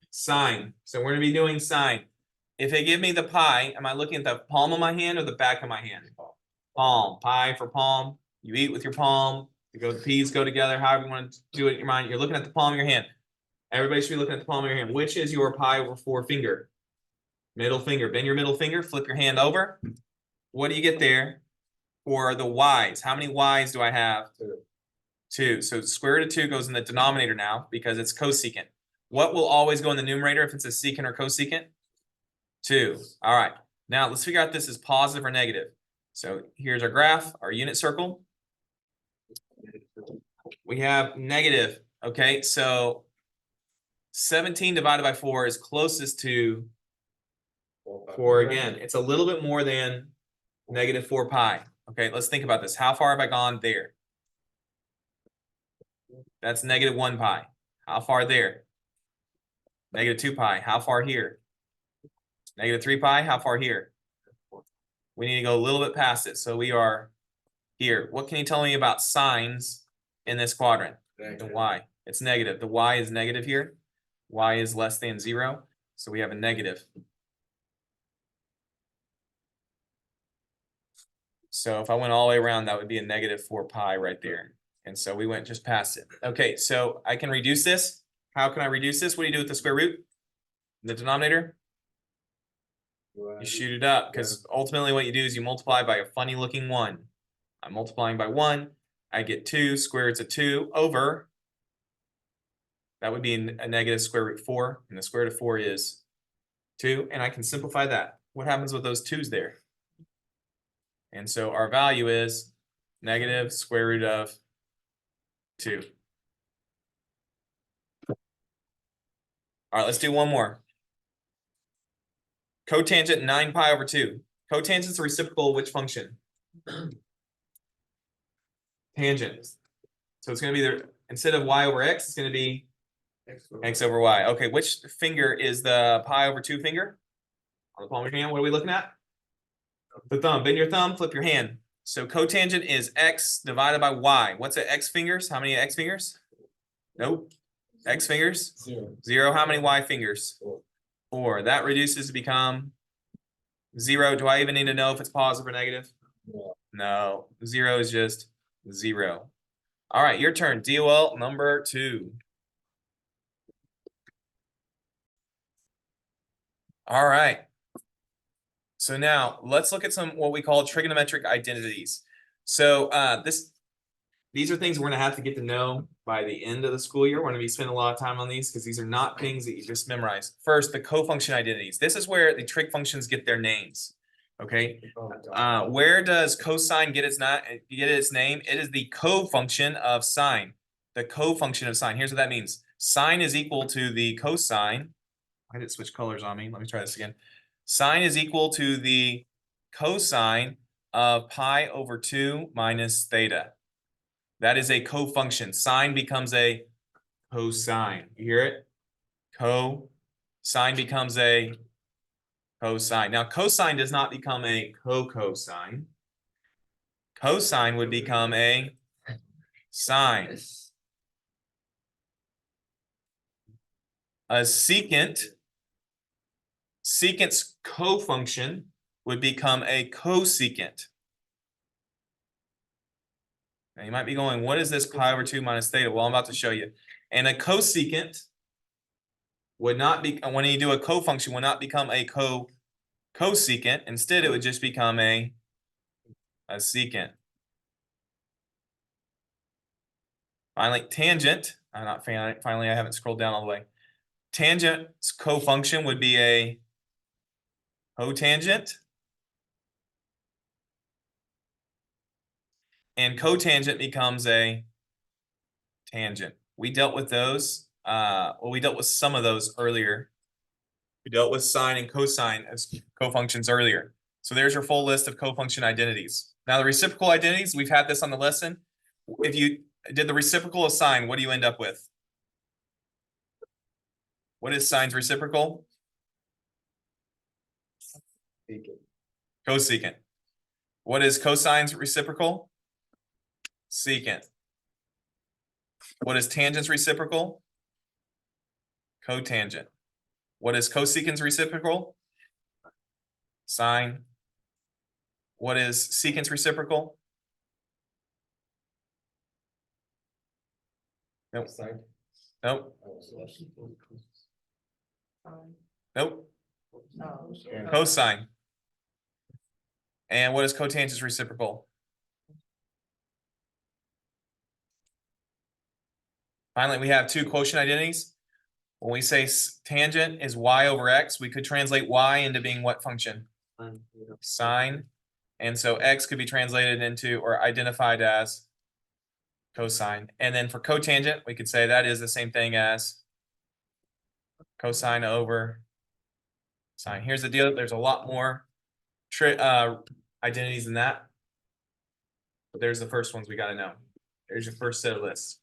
Sine. So we're going to be doing sine. If they give me the pi, am I looking at the palm of my hand or the back of my hand? Palm. Pi for palm. You eat with your palm. The p's go together. However you want to do it in your mind. You're looking at the palm of your hand. Everybody should be looking at the palm of your hand. Which is your pi over 4 finger? Middle finger. Bend your middle finger. Flip your hand over. What do you get there for the y's? How many y's do I have? 2. So square root of 2 goes in the denominator now because it's cosecant. What will always go in the numerator if it's a secant or cosecant? 2. All right. Now let's figure out if this is positive or negative. So here's our graph, our unit circle. We have negative. Okay, so 17 divided by 4 is closest to 4 again. It's a little bit more than negative 4 pi. Okay, let's think about this. How far have I gone there? That's negative 1 pi. How far there? Negative 2 pi. How far here? Negative 3 pi. How far here? We need to go a little bit past it. So we are here. What can you tell me about signs in this quadrant? The y. It's negative. The y is negative here. Y is less than 0. So we have a negative. So if I went all the way around, that would be a negative 4 pi right there. And so we went just past it. Okay, so I can reduce this. How can I reduce this? What do you do with the square root? The denominator? You shoot it up because ultimately what you do is you multiply by a funny looking 1. I'm multiplying by 1. I get 2. Square root's of 2 over. That would be a negative square root 4. And the square root of 4 is 2. And I can simplify that. What happens with those 2's there? And so our value is negative square root of 2. All right, let's do one more. Cotangent 9 pi over 2. Cotangent's the reciprocal of which function? Tangent. So it's going to be there instead of y over x, it's going to be x over y. Okay, which finger is the pi over 2 finger? On the palm of your hand, what are we looking at? The thumb. Bend your thumb, flip your hand. So cotangent is x divided by y. What's it? X fingers? How many x fingers? Nope. X fingers? 0. How many y fingers? 4. That reduces to become 0. Do I even need to know if it's positive or negative? No. 0 is just 0. All right, your turn. DOL number 2. All right. So now let's look at some what we call trigonometric identities. So these are things we're going to have to get to know by the end of the school year. We're going to be spending a lot of time on these because these are not things that you just memorize. First, the cofunction identities. This is where the trig functions get their names. Okay. Where does cosine get its name? It is the cofunction of sine. The cofunction of sine. Here's what that means. Sine is equal to the cosine. I did switch colors on me. Let me try this again. Sine is equal to the cosine of pi over 2 minus theta. That is a cofunction. Sine becomes a cosine. You hear it? Sine becomes a cosine. Now, cosine does not become a cosine. Cosine would become a sine. A secant's cofunction would become a cosecant. Now you might be going, what is this pi over 2 minus theta? Well, I'm about to show you. And a cosecant would not be, when you do a cofunction, would not become a cosecant. Instead, it would just become a secant. Finally, tangent. I'm not finally, I haven't scrolled down all the way. Tangent's cofunction would be a cotangent. And cotangent becomes a tangent. We dealt with those. We dealt with some of those earlier. We dealt with sine and cosine as cofunctions earlier. So there's your full list of cofunction identities. Now the reciprocal identities, we've had this on the lesson. If you did the reciprocal of sine, what do you end up with? What is sine's reciprocal? Cosecant. What is cosine's reciprocal? Secant. What is tangent's reciprocal? Cotangent. What is cosecant's reciprocal? Sine. What is secant's reciprocal? Nope. Nope. Nope. Cosine. And what is cotangent's reciprocal? Finally, we have two quotient identities. When we say tangent is y over x, we could translate y into being what function? Sine. And so x could be translated into or identified as cosine. And then for cotangent, we could say that is the same thing as cosine over sine. Here's the deal. There's a lot more identities than that. But there's the first ones we got to know. There's your first set of lists.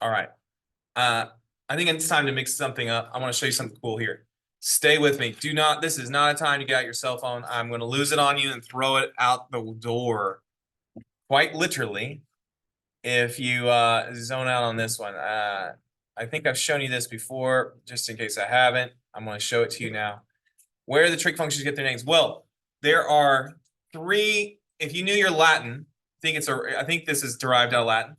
All right. I think it's time to mix something up. I want to show you something cool here. Stay with me. This is not a time to get out your cell phone. I'm going to lose it on you and throw it out the door. Quite literally, if you zone out on this one. I think I've shown you this before, just in case I haven't. I'm going to show it to you now. Where do the trig functions get their names? Well, there are three. If you knew your Latin, I think this is derived out of Latin.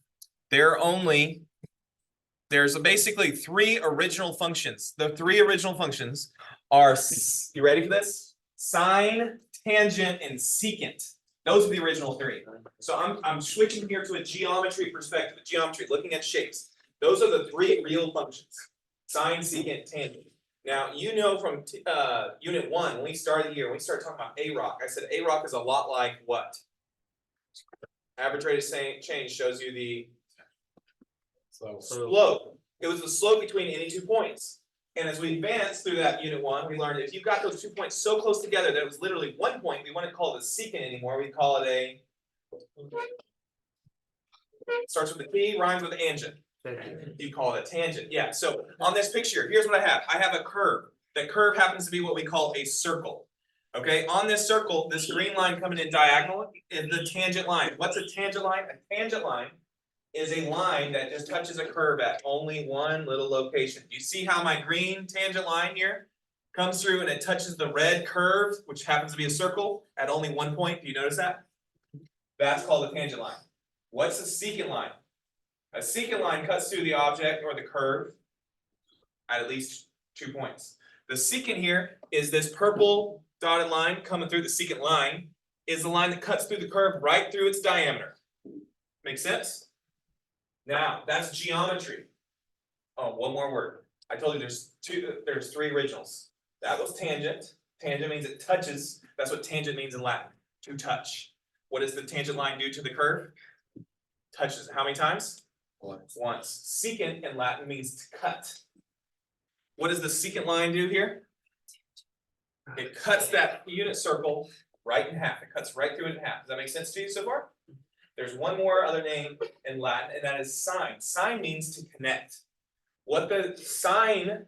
There's basically three original functions. The three original functions are, you ready for this? Sine, tangent, and secant. Those are the original three. So I'm switching here to a geometry perspective, looking at shapes. Those are the three real functions: sine, secant, tangent. Now, you know from unit 1, when we started here, when we started talking about AROC, I said AROC is a lot like what? Average rate of change shows you the slope. It was the slope between any 2 points. And as we advanced through that unit 1, we learned if you've got those 2 points so close together that it was literally 1 point, we wouldn't call it a secant anymore. We'd call it starts with a T, rhymes with angent. You call it a tangent. Yeah. So on this picture, here's what I have. I have a curve. That curve happens to be what we call a circle. Okay. On this circle, this green line coming in diagonal is the tangent line. What's a tangent line? A tangent line is a line that just touches a curve at only one little location. Do you see how my green tangent line here comes through and it touches the red curve, which happens to be a circle, at only 1 point? Do you notice that? That's called a tangent line. What's a secant line? A secant line cuts through the object or the curve at least 2 points. The secant here is this purple dotted line coming through. The secant line is the line that cuts through the curve right through its diameter. Make sense? Now, that's geometry. Oh, one more word. I told you there's three originals. That was tangent. Tangent means it touches. That's what tangent means in Latin, to touch. What does the tangent line do to the curve? Touches how many times? Once. Secant in Latin means to cut. What does the secant line do here? It cuts that unit circle right in half. It cuts right through it in half. Does that make sense to you so far? There's one more other name in Latin, and that is sine. Sine means to connect. What sine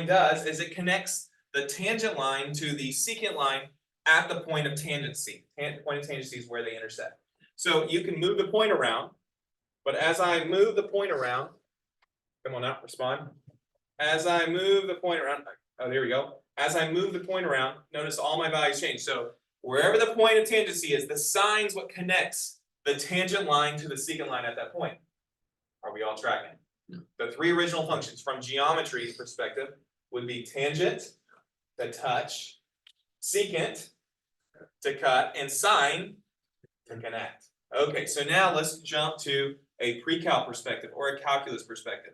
does is it connects the tangent line to the secant line at the point of tangency. Point of tangency is where they intersect. So you can move the point around, but as I move the point around, come on out, respond. As I move the point around, oh, there we go. As I move the point around, notice all my values change. So Wherever the point of tangency is, the sign's what connects the tangent line to the secant line at that point. Are we all tracking? The three original functions from geometry perspective would be tangent to touch, secant to cut, and sine to connect. Okay, so now let's jump to a pre-cal perspective or a calculus perspective.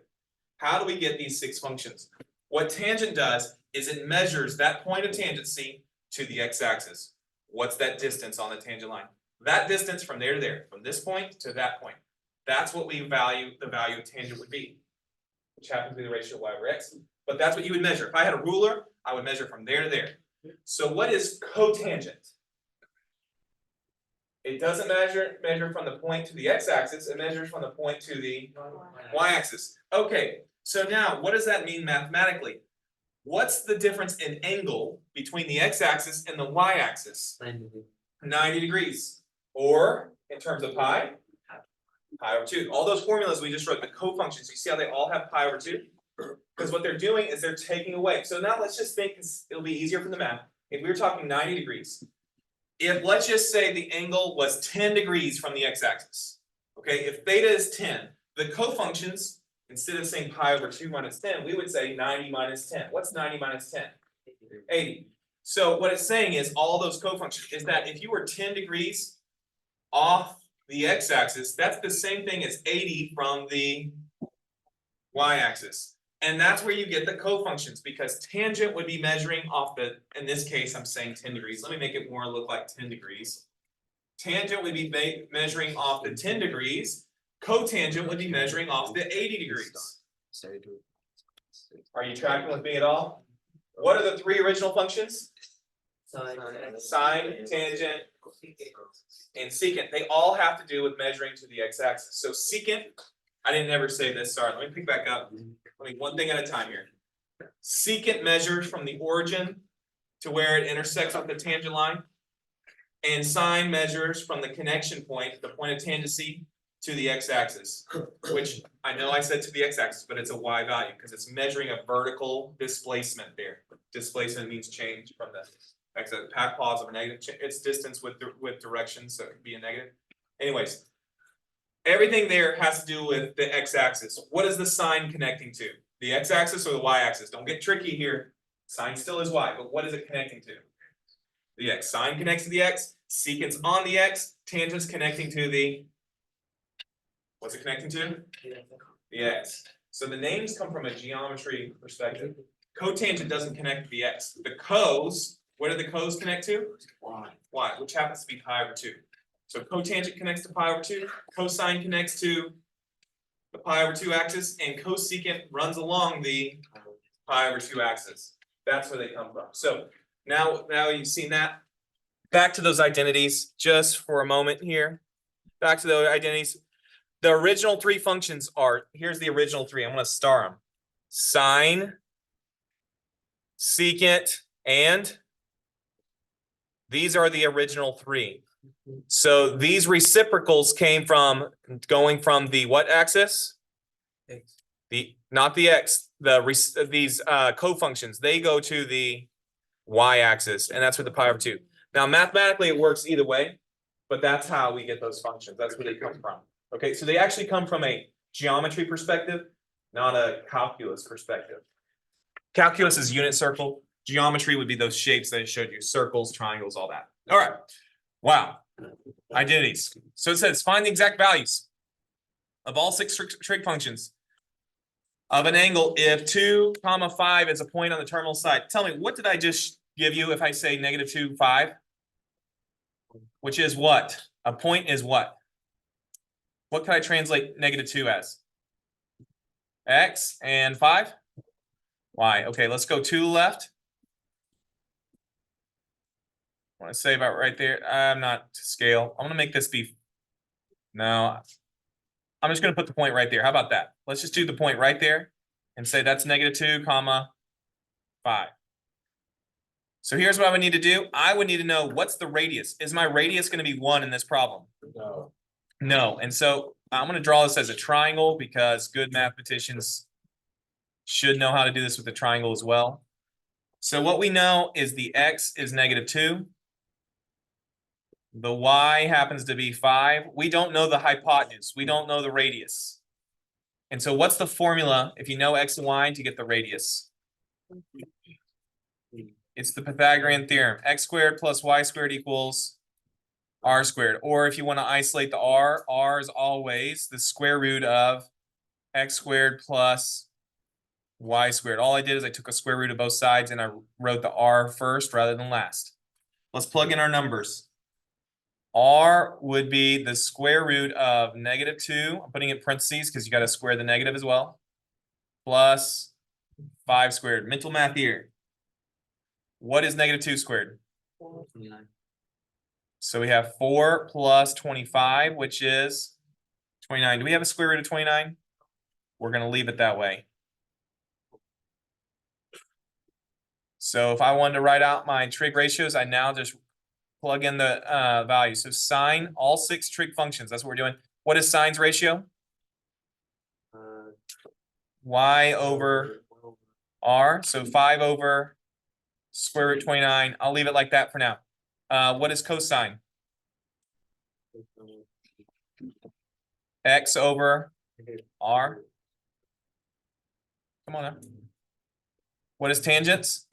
How do we get these six functions? What tangent does is it measures that point of tangency to the x-axis. What's that distance on the tangent line? That distance from there to there, from this point to that point. That's what we value, the value of tangent would be, which happens to be the ratio of y over x. But that's what you would measure. If I had a ruler, I would measure from there to there. So what is cotangent? It doesn't measure from the point to the x-axis, it measures from the point to the y-axis. Okay, so now what does that mean mathematically? What's the difference in angle between the x-axis and the y-axis? 90 degrees. Or in terms of pi over 2. All those formulas we just wrote, the cofunctions, you see how they all have pi over 2? Because what they're doing is they're taking away. So now let's just think, it'll be easier for the math. If we were talking 90 degrees, if let's just say the angle was 10 degrees from the x-axis, okay, if theta is 10, the cofunctions, instead of saying pi over 2 minus 10, we would say 90 minus 10. What's 90 minus 10? 80. So what it's saying is all those cofunctions is that if you were 10 degrees off the x-axis, that's the same thing as 80 from the y-axis. And that's where you get the cofunctions, because tangent would be measuring off the, in this case, I'm saying 10 degrees. Let me make it more look like 10 degrees. Tangent would be measuring off the 10 degrees. Cotangent would be measuring off the 80 degrees. Are you tracking with me at all? What are the three original functions? Sine, tangent, and secant. They all have to do with measuring to the x-axis. So secant, I didn't ever say this, sorry, let me pick back up. Let me one thing at a time here. Secant measures from the origin to where it intersects with the tangent line. And sine measures from the connection point, the point of tangency, to the x-axis. Which I know I said to the x-axis, but it's a y value because it's measuring a vertical displacement there. Displacement means change from the x-axis, positive or negative. It's distance with direction, so it could be a negative. Anyways. Everything there has to do with the x-axis. What is the sine connecting to? The x-axis or the y-axis? Don't get tricky here. Sine still is y, but what is it connecting to? The x. Sine connects to the x, secant's on the x, tangent's connecting to the, what's it connecting to? The x. So the names come from a geometry perspective. Cotangent doesn't connect to the x. The cos, what do the cos connect to? Y, which happens to be pi over 2. So cotangent connects to pi over 2, cosine connects to the pi over 2 axis, and cosecant runs along the pi over 2 axis. That's where they come from. So now you've seen that. Back to those identities just for a moment here. Back to those identities. The original three functions are, here's the original three. I'm going to star them. Sine, secant, and these are the original three. So these reciprocals came from going from the what axis? Not the x. These cofunctions, they go to the y-axis, and that's with the pi over 2. Now mathematically it works either way, but that's how we get those functions. That's where they come from. Okay, so they actually come from a geometry perspective, not a calculus perspective. Calculus is unit circle. Geometry would be those shapes that I showed you: circles, triangles, all that. All right. Wow. Identities. So it says find the exact values of all six trig functions of an angle if 2, 5 is a point on the terminal side. Tell me, what did I just give you if I say -2, 5? Which is what? A point is what? What can I translate -2 as? X and 5? Y. Okay, let's go to the left. I want to say about right there. I'm not to scale. I'm going to make this be. No, I'm just going to put the point right there. How about that? Let's just do the point right there and say that's -2, 5. So here's what I would need to do. I would need to know what's the radius. Is my radius going to be 1 in this problem? No. No. And so I'm going to draw this as a triangle because good mathematicians should know how to do this with the triangle as well. So what we know is the x is -2. The y happens to be 5. We don't know the hypotenuse. We don't know the radius. And so what's the formula if you know x and y to get the radius? It's the Pythagorean theorem. X squared plus y squared equals r squared. Or if you want to isolate the r is always the square root of x squared plus y squared. All I did is I took a square root of both sides and I wrote the r first rather than last. Let's plug in our numbers. R would be the square root of -2. I'm putting it in parentheses because you got to square the negative as well. Plus 5 squared. Mental math here. What is -2 squared? 29. So we have 4 plus 25, which is 29. Do we have a square root of 29? We're going to leave it that way. So if I wanted to write out my trig ratios, I now just plug in the value. So sine all 6 trig functions. That's what we're doing. What is sine's ratio? Y over R. So 5 over square root 29. I'll leave it like that for now. What is cosine? X over R. Come on now. What is tangents?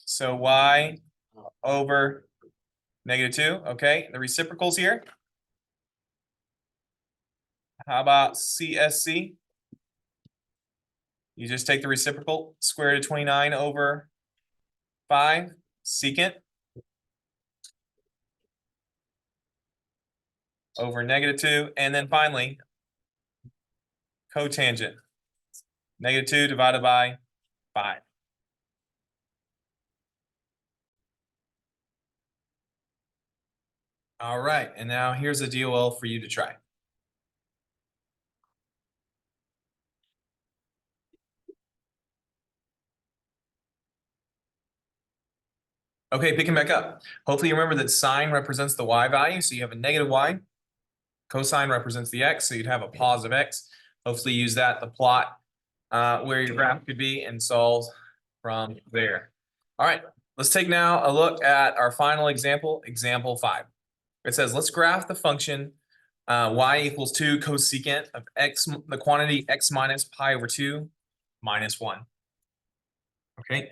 So y over -2. Okay, the reciprocals here. How about CSC? You just take the reciprocal, square root of 29 over 5, secant over -2, and then finally cotangent, -2 divided by 5. All right, and now here's a DOL for you to try. Okay, picking back up. Hopefully you remember that sine represents the y value, so you have a negative y. Cosine represents the x, so you'd have a positive x. Hopefully use that to plot where your graph could be and solve from there. All right, let's take now a look at our final example, example 5. It says, let's graph the function y equals 2 cosecant of x, the quantity x minus pi over 2 minus 1. Okay,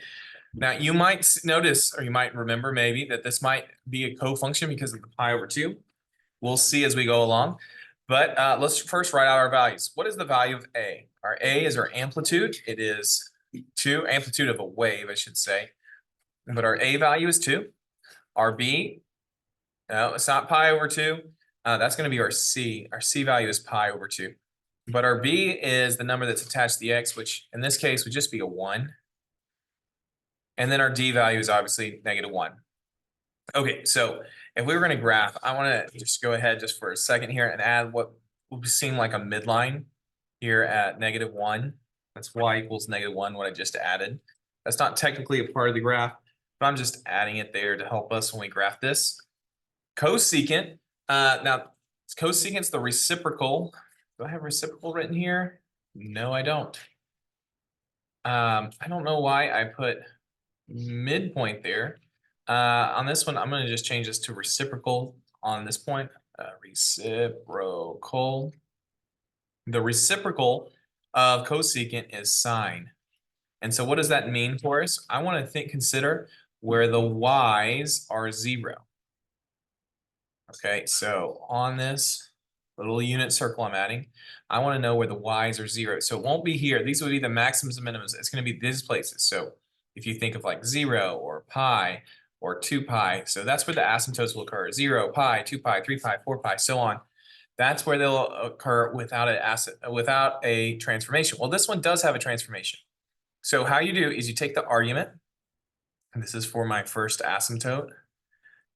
now you might notice, or you might remember maybe, that this might be a cofunction because of the pi over 2. We'll see as we go along. But let's first write out our values. What is the value of A? Our A is our amplitude. It is 2, amplitude of a wave, I should say. But our A value is 2. Our B, no, it's not pi over 2. That's going to be our C. Our C value is pi over 2. But our B is the number that's attached to the X, which in this case would just be a 1. And then our D value is obviously -1. Okay, so if we were going to graph, I want to just go ahead just for a second here and add what would seem like a midline here at -1. That's y equals -1, what I just added. That's not technically a part of the graph, but I'm just adding it there to help us when we graph this. Cosecant, now cosecant's the reciprocal. Do I have reciprocal written here? No, I don't. I don't know why I put midpoint there. On this one, I'm going to just change this to reciprocal on this point. Reciprocal. The reciprocal of cosecant is sine. And so what does that mean for us? I want to consider where the y's are 0. Okay, so on this little unit circle I'm adding, I want to know where the y's are 0. So it won't be here. These would be the maximums and minimums. It's going to be these places. So if you think of like 0 or pi or 2 pi, so that's where the asymptotes will occur. 0, pi, 2 pi, 3 pi, 4 pi, so on. That's where they'll occur without a transformation. Well, this one does have a transformation. So how you do is you take the argument, and this is for my first asymptote,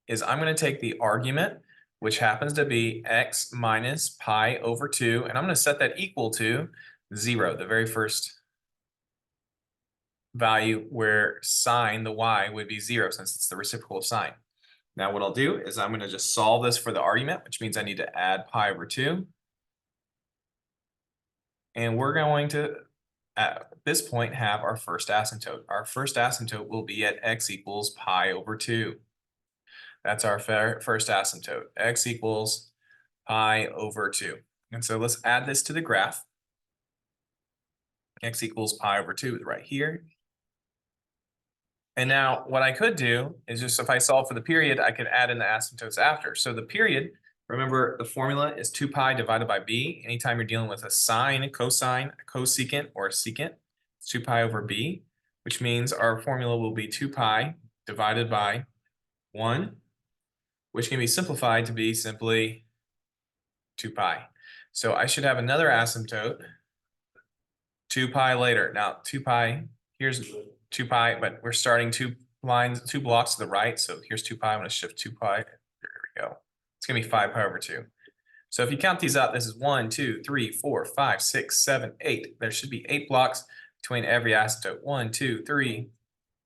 is I'm going to take the argument, which happens to be x minus pi over 2, and I'm going to set that equal to 0, the very first value where sine, the y, would be 0 since it's the reciprocal of sine. Now what I'll do is I'm going to just solve this for the argument, which means I need to add pi over 2. And we're going to, at this point, have our first asymptote. Our first asymptote will be at x equals pi over 2. That's our first asymptote. X equals pi over 2. And so let's add this to the graph. X equals pi over 2 is right here. And now what I could do is just if I solve for the period, I could add in the asymptotes after. So the period, remember the formula is 2 pi divided by b. Anytime you're dealing with a sine, a cosine, a cosecant, or a secant, it's 2 pi over b, which means our formula will be 2 pi divided by 1, which can be simplified to be simply 2 pi. So I should have another asymptote, 2 pi later. Now 2 pi, here's 2 pi, but we're starting 2 blocks to the right. So here's 2 pi. I'm going to shift 2 pi. There we go. It's going to be 5 pi over 2. So if you count these out, this is 1, 2, 3, 4, 5, 6, 7, 8. There should be 8 blocks between every asymptote. 1, 2, 3,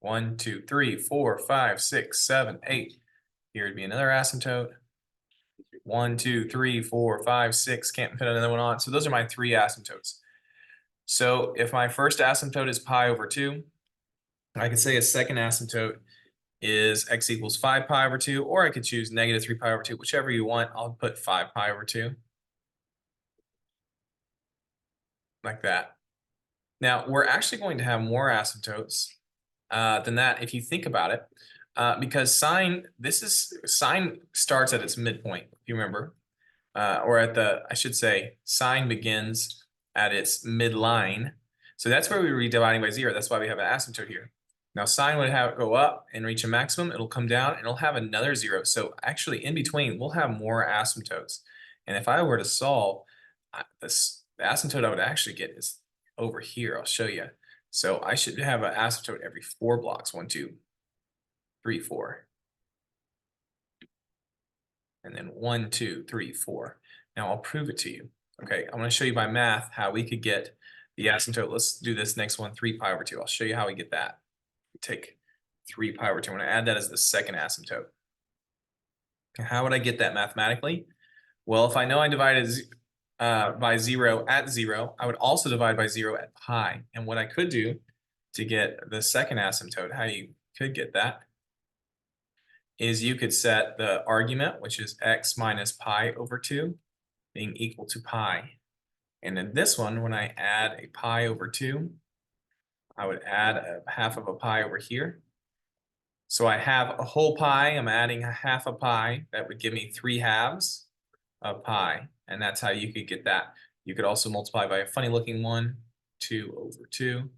1, 2, 3, 4, 5, 6, 7, 8. Here would be another asymptote. 1, 2, 3, 4, 5, 6. Can't put another one on. So those are my 3 asymptotes. So if my first asymptote is pi over 2, I could say a second asymptote is x equals 5 pi over 2, or I could choose negative 3 pi over 2, whichever you want. I'll put 5 pi over 2. Like that. Now, we're actually going to have more asymptotes than that if you think about it, because sine starts at its midpoint, if you remember, or I should say, sine begins at its midline. So that's where we read dividing by 0. That's why we have an asymptote here. Now sine would have it go up and reach a maximum. It'll come down and it'll have another 0. So actually in between, we'll have more asymptotes. And if I were to solve the asymptote I would actually get is over here. I'll show you. So I should have an asymptote every 4 blocks. 1, 2, 3, 4. And then 1, 2, 3, 4. Now I'll prove it to you. Okay, I'm going to show you by math how we could get the asymptote. Let's do this next one, 3 pi over 2. I'll show you how we get that. We take 3 pi over 2. I'm going to add that as the second asymptote. How would I get that mathematically? Well, if I know I divided by 0 at 0, I would also divide by 0 at pi. And what I could do to get the second asymptote, how you could get that, is you could set the argument, which is x minus pi over 2, being equal to pi. And in this one, when I add a pi over 2, I would add a half of a pi over here. So I have a whole pi, I'm adding a half a pi, that would give me 3 halves of pi. And that's how you could get that. You could also multiply by a funny looking one, 2 over 2.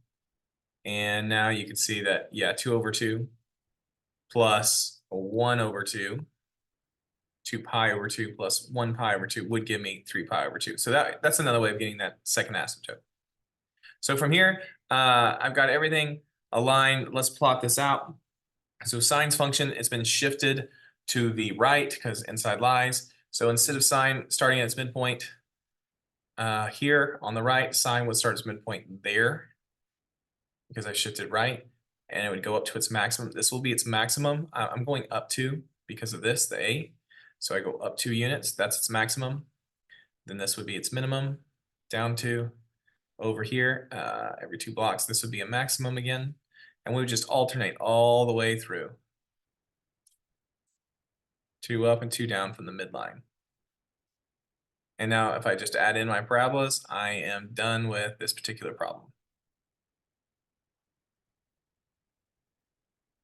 And now you can see that, yeah, 2 over 2 plus 1 over 2, 2 pi over 2 plus 1 pi over 2 would give me 3 pi over 2. So that's another way of getting that second asymptote. So from here, I've got everything aligned. Let's plot this out. So sine's function, it's been shifted to the right because inside lies. So instead of sine starting at its midpoint here on the right, sine would start its midpoint there because I shifted right, and it would go up to its maximum. This will be its maximum. I'm going up 2 because of this, the A. So I go up 2 units, that's its maximum. Then this would be its minimum, down 2. Over here, every 2 blocks, this would be a maximum again. And we would just alternate all the way through. 2 up and 2 down from the midline. And now if I just add in my parabolas, I am done with this particular problem.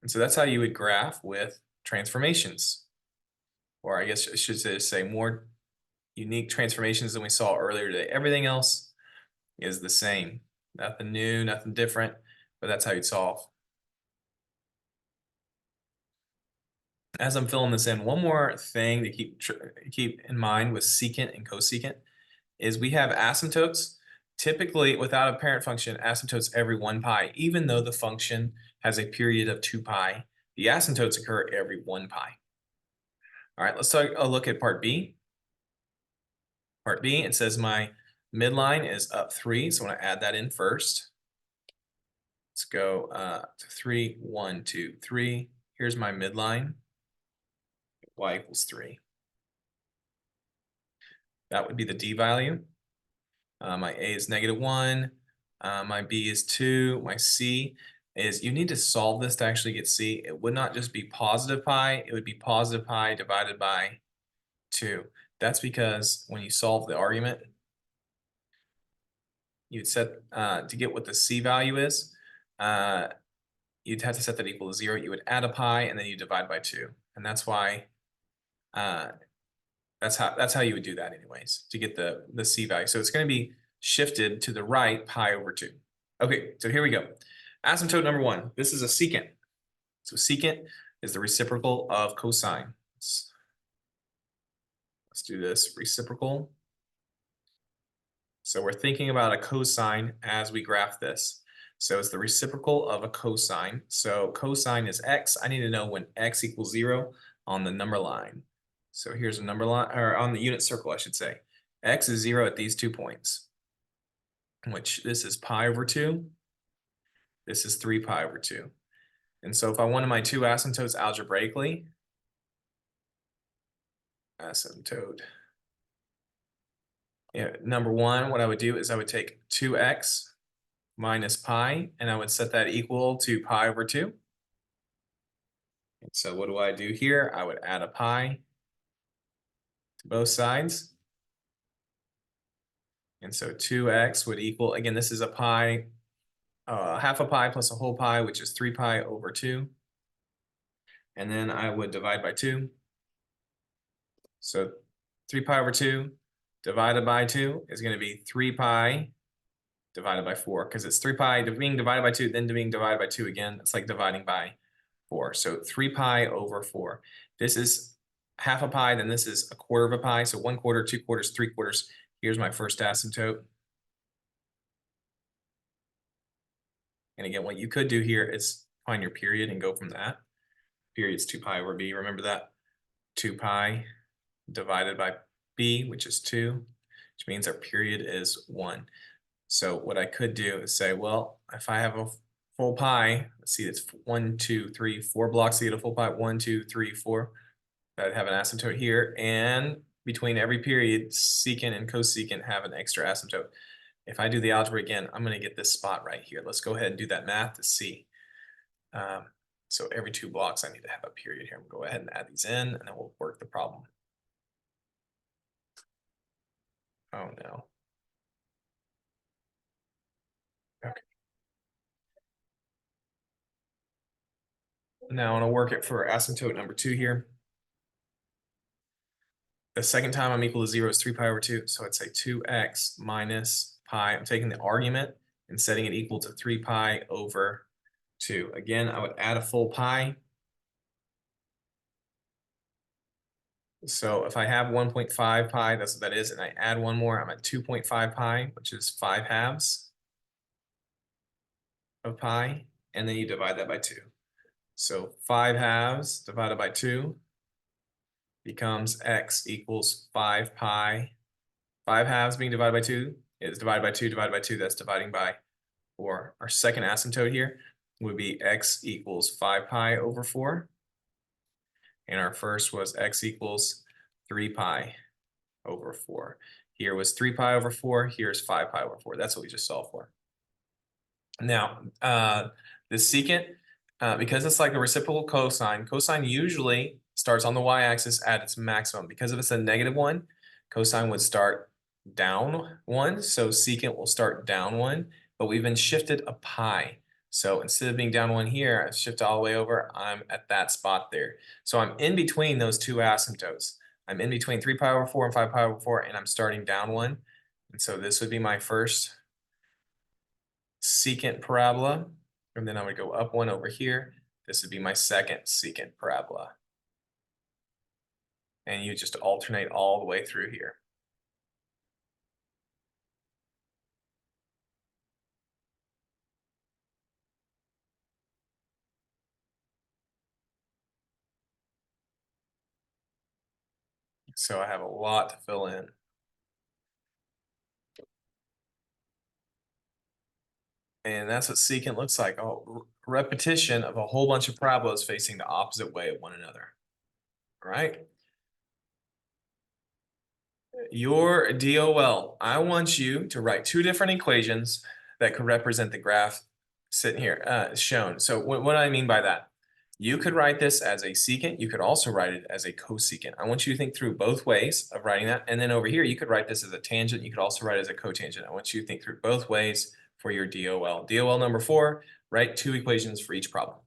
And so that's how you would graph with transformations. Or I guess I should say more unique transformations than we saw earlier today. Everything else is the same. Nothing new, nothing different, but that's how you'd solve. As I'm filling this in, one more thing to keep in mind with secant and cosecant is we have asymptotes. Typically, without a parent function, asymptotes every 1 pi, even though the function has a period of 2 pi. The asymptotes occur every 1 pi. All right, let's take a look at part B. Part B, it says my midline is up 3, so I want to add that in first. Let's go to 3, 1, 2, 3. Here's my midline. Y equals 3. That would be the D value. My A is -1. My B is 2. My C is you need to solve this to actually get C. It would not just be positive pi, it would be positive pi divided by 2. That's because when you solve the argument, you'd set, to get what the C value is, you'd have to set that equal to 0. You would add a pi and then you divide by 2. And that's why, that's how you would do that anyways, to get the C value. So it's going to be shifted to the right pi over 2. Okay, so here we go. Asymptote number 1. This is a secant. So secant is the reciprocal of cosine. Let's do this reciprocal. So we're thinking about a cosine as we graph this. So it's the reciprocal of a cosine. So cosine is x. I need to know when x equals 0 on the number line. So here's a number line, or on the unit circle, I should say. X is 0 at these 2 points, which this is pi over 2. This is 3 pi over 2. And so if I wanted my two asymptotes algebraically, asymptote, yeah, number 1, what I would do is I would take 2x minus pi, and I would set that equal to pi over 2. And so what do I do here? I would add a pi to both sides. And so 2x would equal, again, this is a pi, half a pi plus a whole pi, which is 3 pi over 2. And then I would divide by 2. So 3 pi over 2 divided by 2 is going to be 3 pi divided by 4, because it's 3 pi being divided by 2, then being divided by 2 again. It's like dividing by 4. So 3 pi over 4. This is half a pi, then this is a quarter of a pi. So 1 quarter, 2 quarters, 3 quarters. Here's my first asymptote. And again, what you could do here is find your period and go from that. Period's 2 pi over b. Remember that? 2 pi divided by b, which is 2, which means our period is 1. So what I could do is say, well, if I have a full pi, let's see, it's 1, 2, 3, 4 blocks to get a full pi. 1, 2, 3, 4. I'd have an asymptote here, and between every period, secant and cosecant have an extra asymptote. If I do the algebra again, I'm going to get this spot right here. Let's go ahead and do that math to see. So every 2 blocks, I need to have a period here. We'll go ahead and add these in, and then we'll work the problem. Oh no. Okay. Now I want to work it for asymptote number 2 here. The second time I'm equal to 0 is 3 pi over 2. So I'd say 2x minus pi. I'm taking the argument and setting it equal to 3 pi over 2. Again, I would add a full pi. So if I have 1.5 pi, that's what that is, and I add one more, I'm at 2.5 pi, which is 5 halves of pi, and then you divide that by 2. So 5 halves divided by 2 becomes x equals 5 pi. 5 halves being divided by 2 is divided by 2 divided by 2. That's dividing by 4. Our second asymptote here would be x equals 5 pi over 4. And our first was x equals 3 pi over 4. Here was 3 pi over 4. Here's 5 pi over 4. That's what we just solved for. Now, the secant, because it's like a reciprocal cosine, cosine usually starts on the y-axis at its maximum. Because if it's a -1, cosine would start down 1. So secant will start down 1, but we've been shifted a pi. So instead of being down 1 here, I shift all the way over, I'm at that spot there. So I'm in between those two asymptotes. I'm in between 3 pi over 4 and 5 pi over 4, and I'm starting down 1. And so this would be my first secant parabola. And then I would go up 1 over here. This would be my second secant parabola. And you just alternate all the way through here. So I have a lot to fill in. And that's what secant looks like, a repetition of a whole bunch of parabolas facing the opposite way of one another. All right. Your DOL, I want you to write 2 different equations that could represent the graph sitting here, shown. So what do I mean by that? You could write this as a secant. You could also write it as a cosecant. I want you to think through both ways of writing that. And then over here, you could write this as a tangent. You could also write it as a cotangent. I want you to think through both ways for your DOL. DOL number 4, write 2 equations for each problem.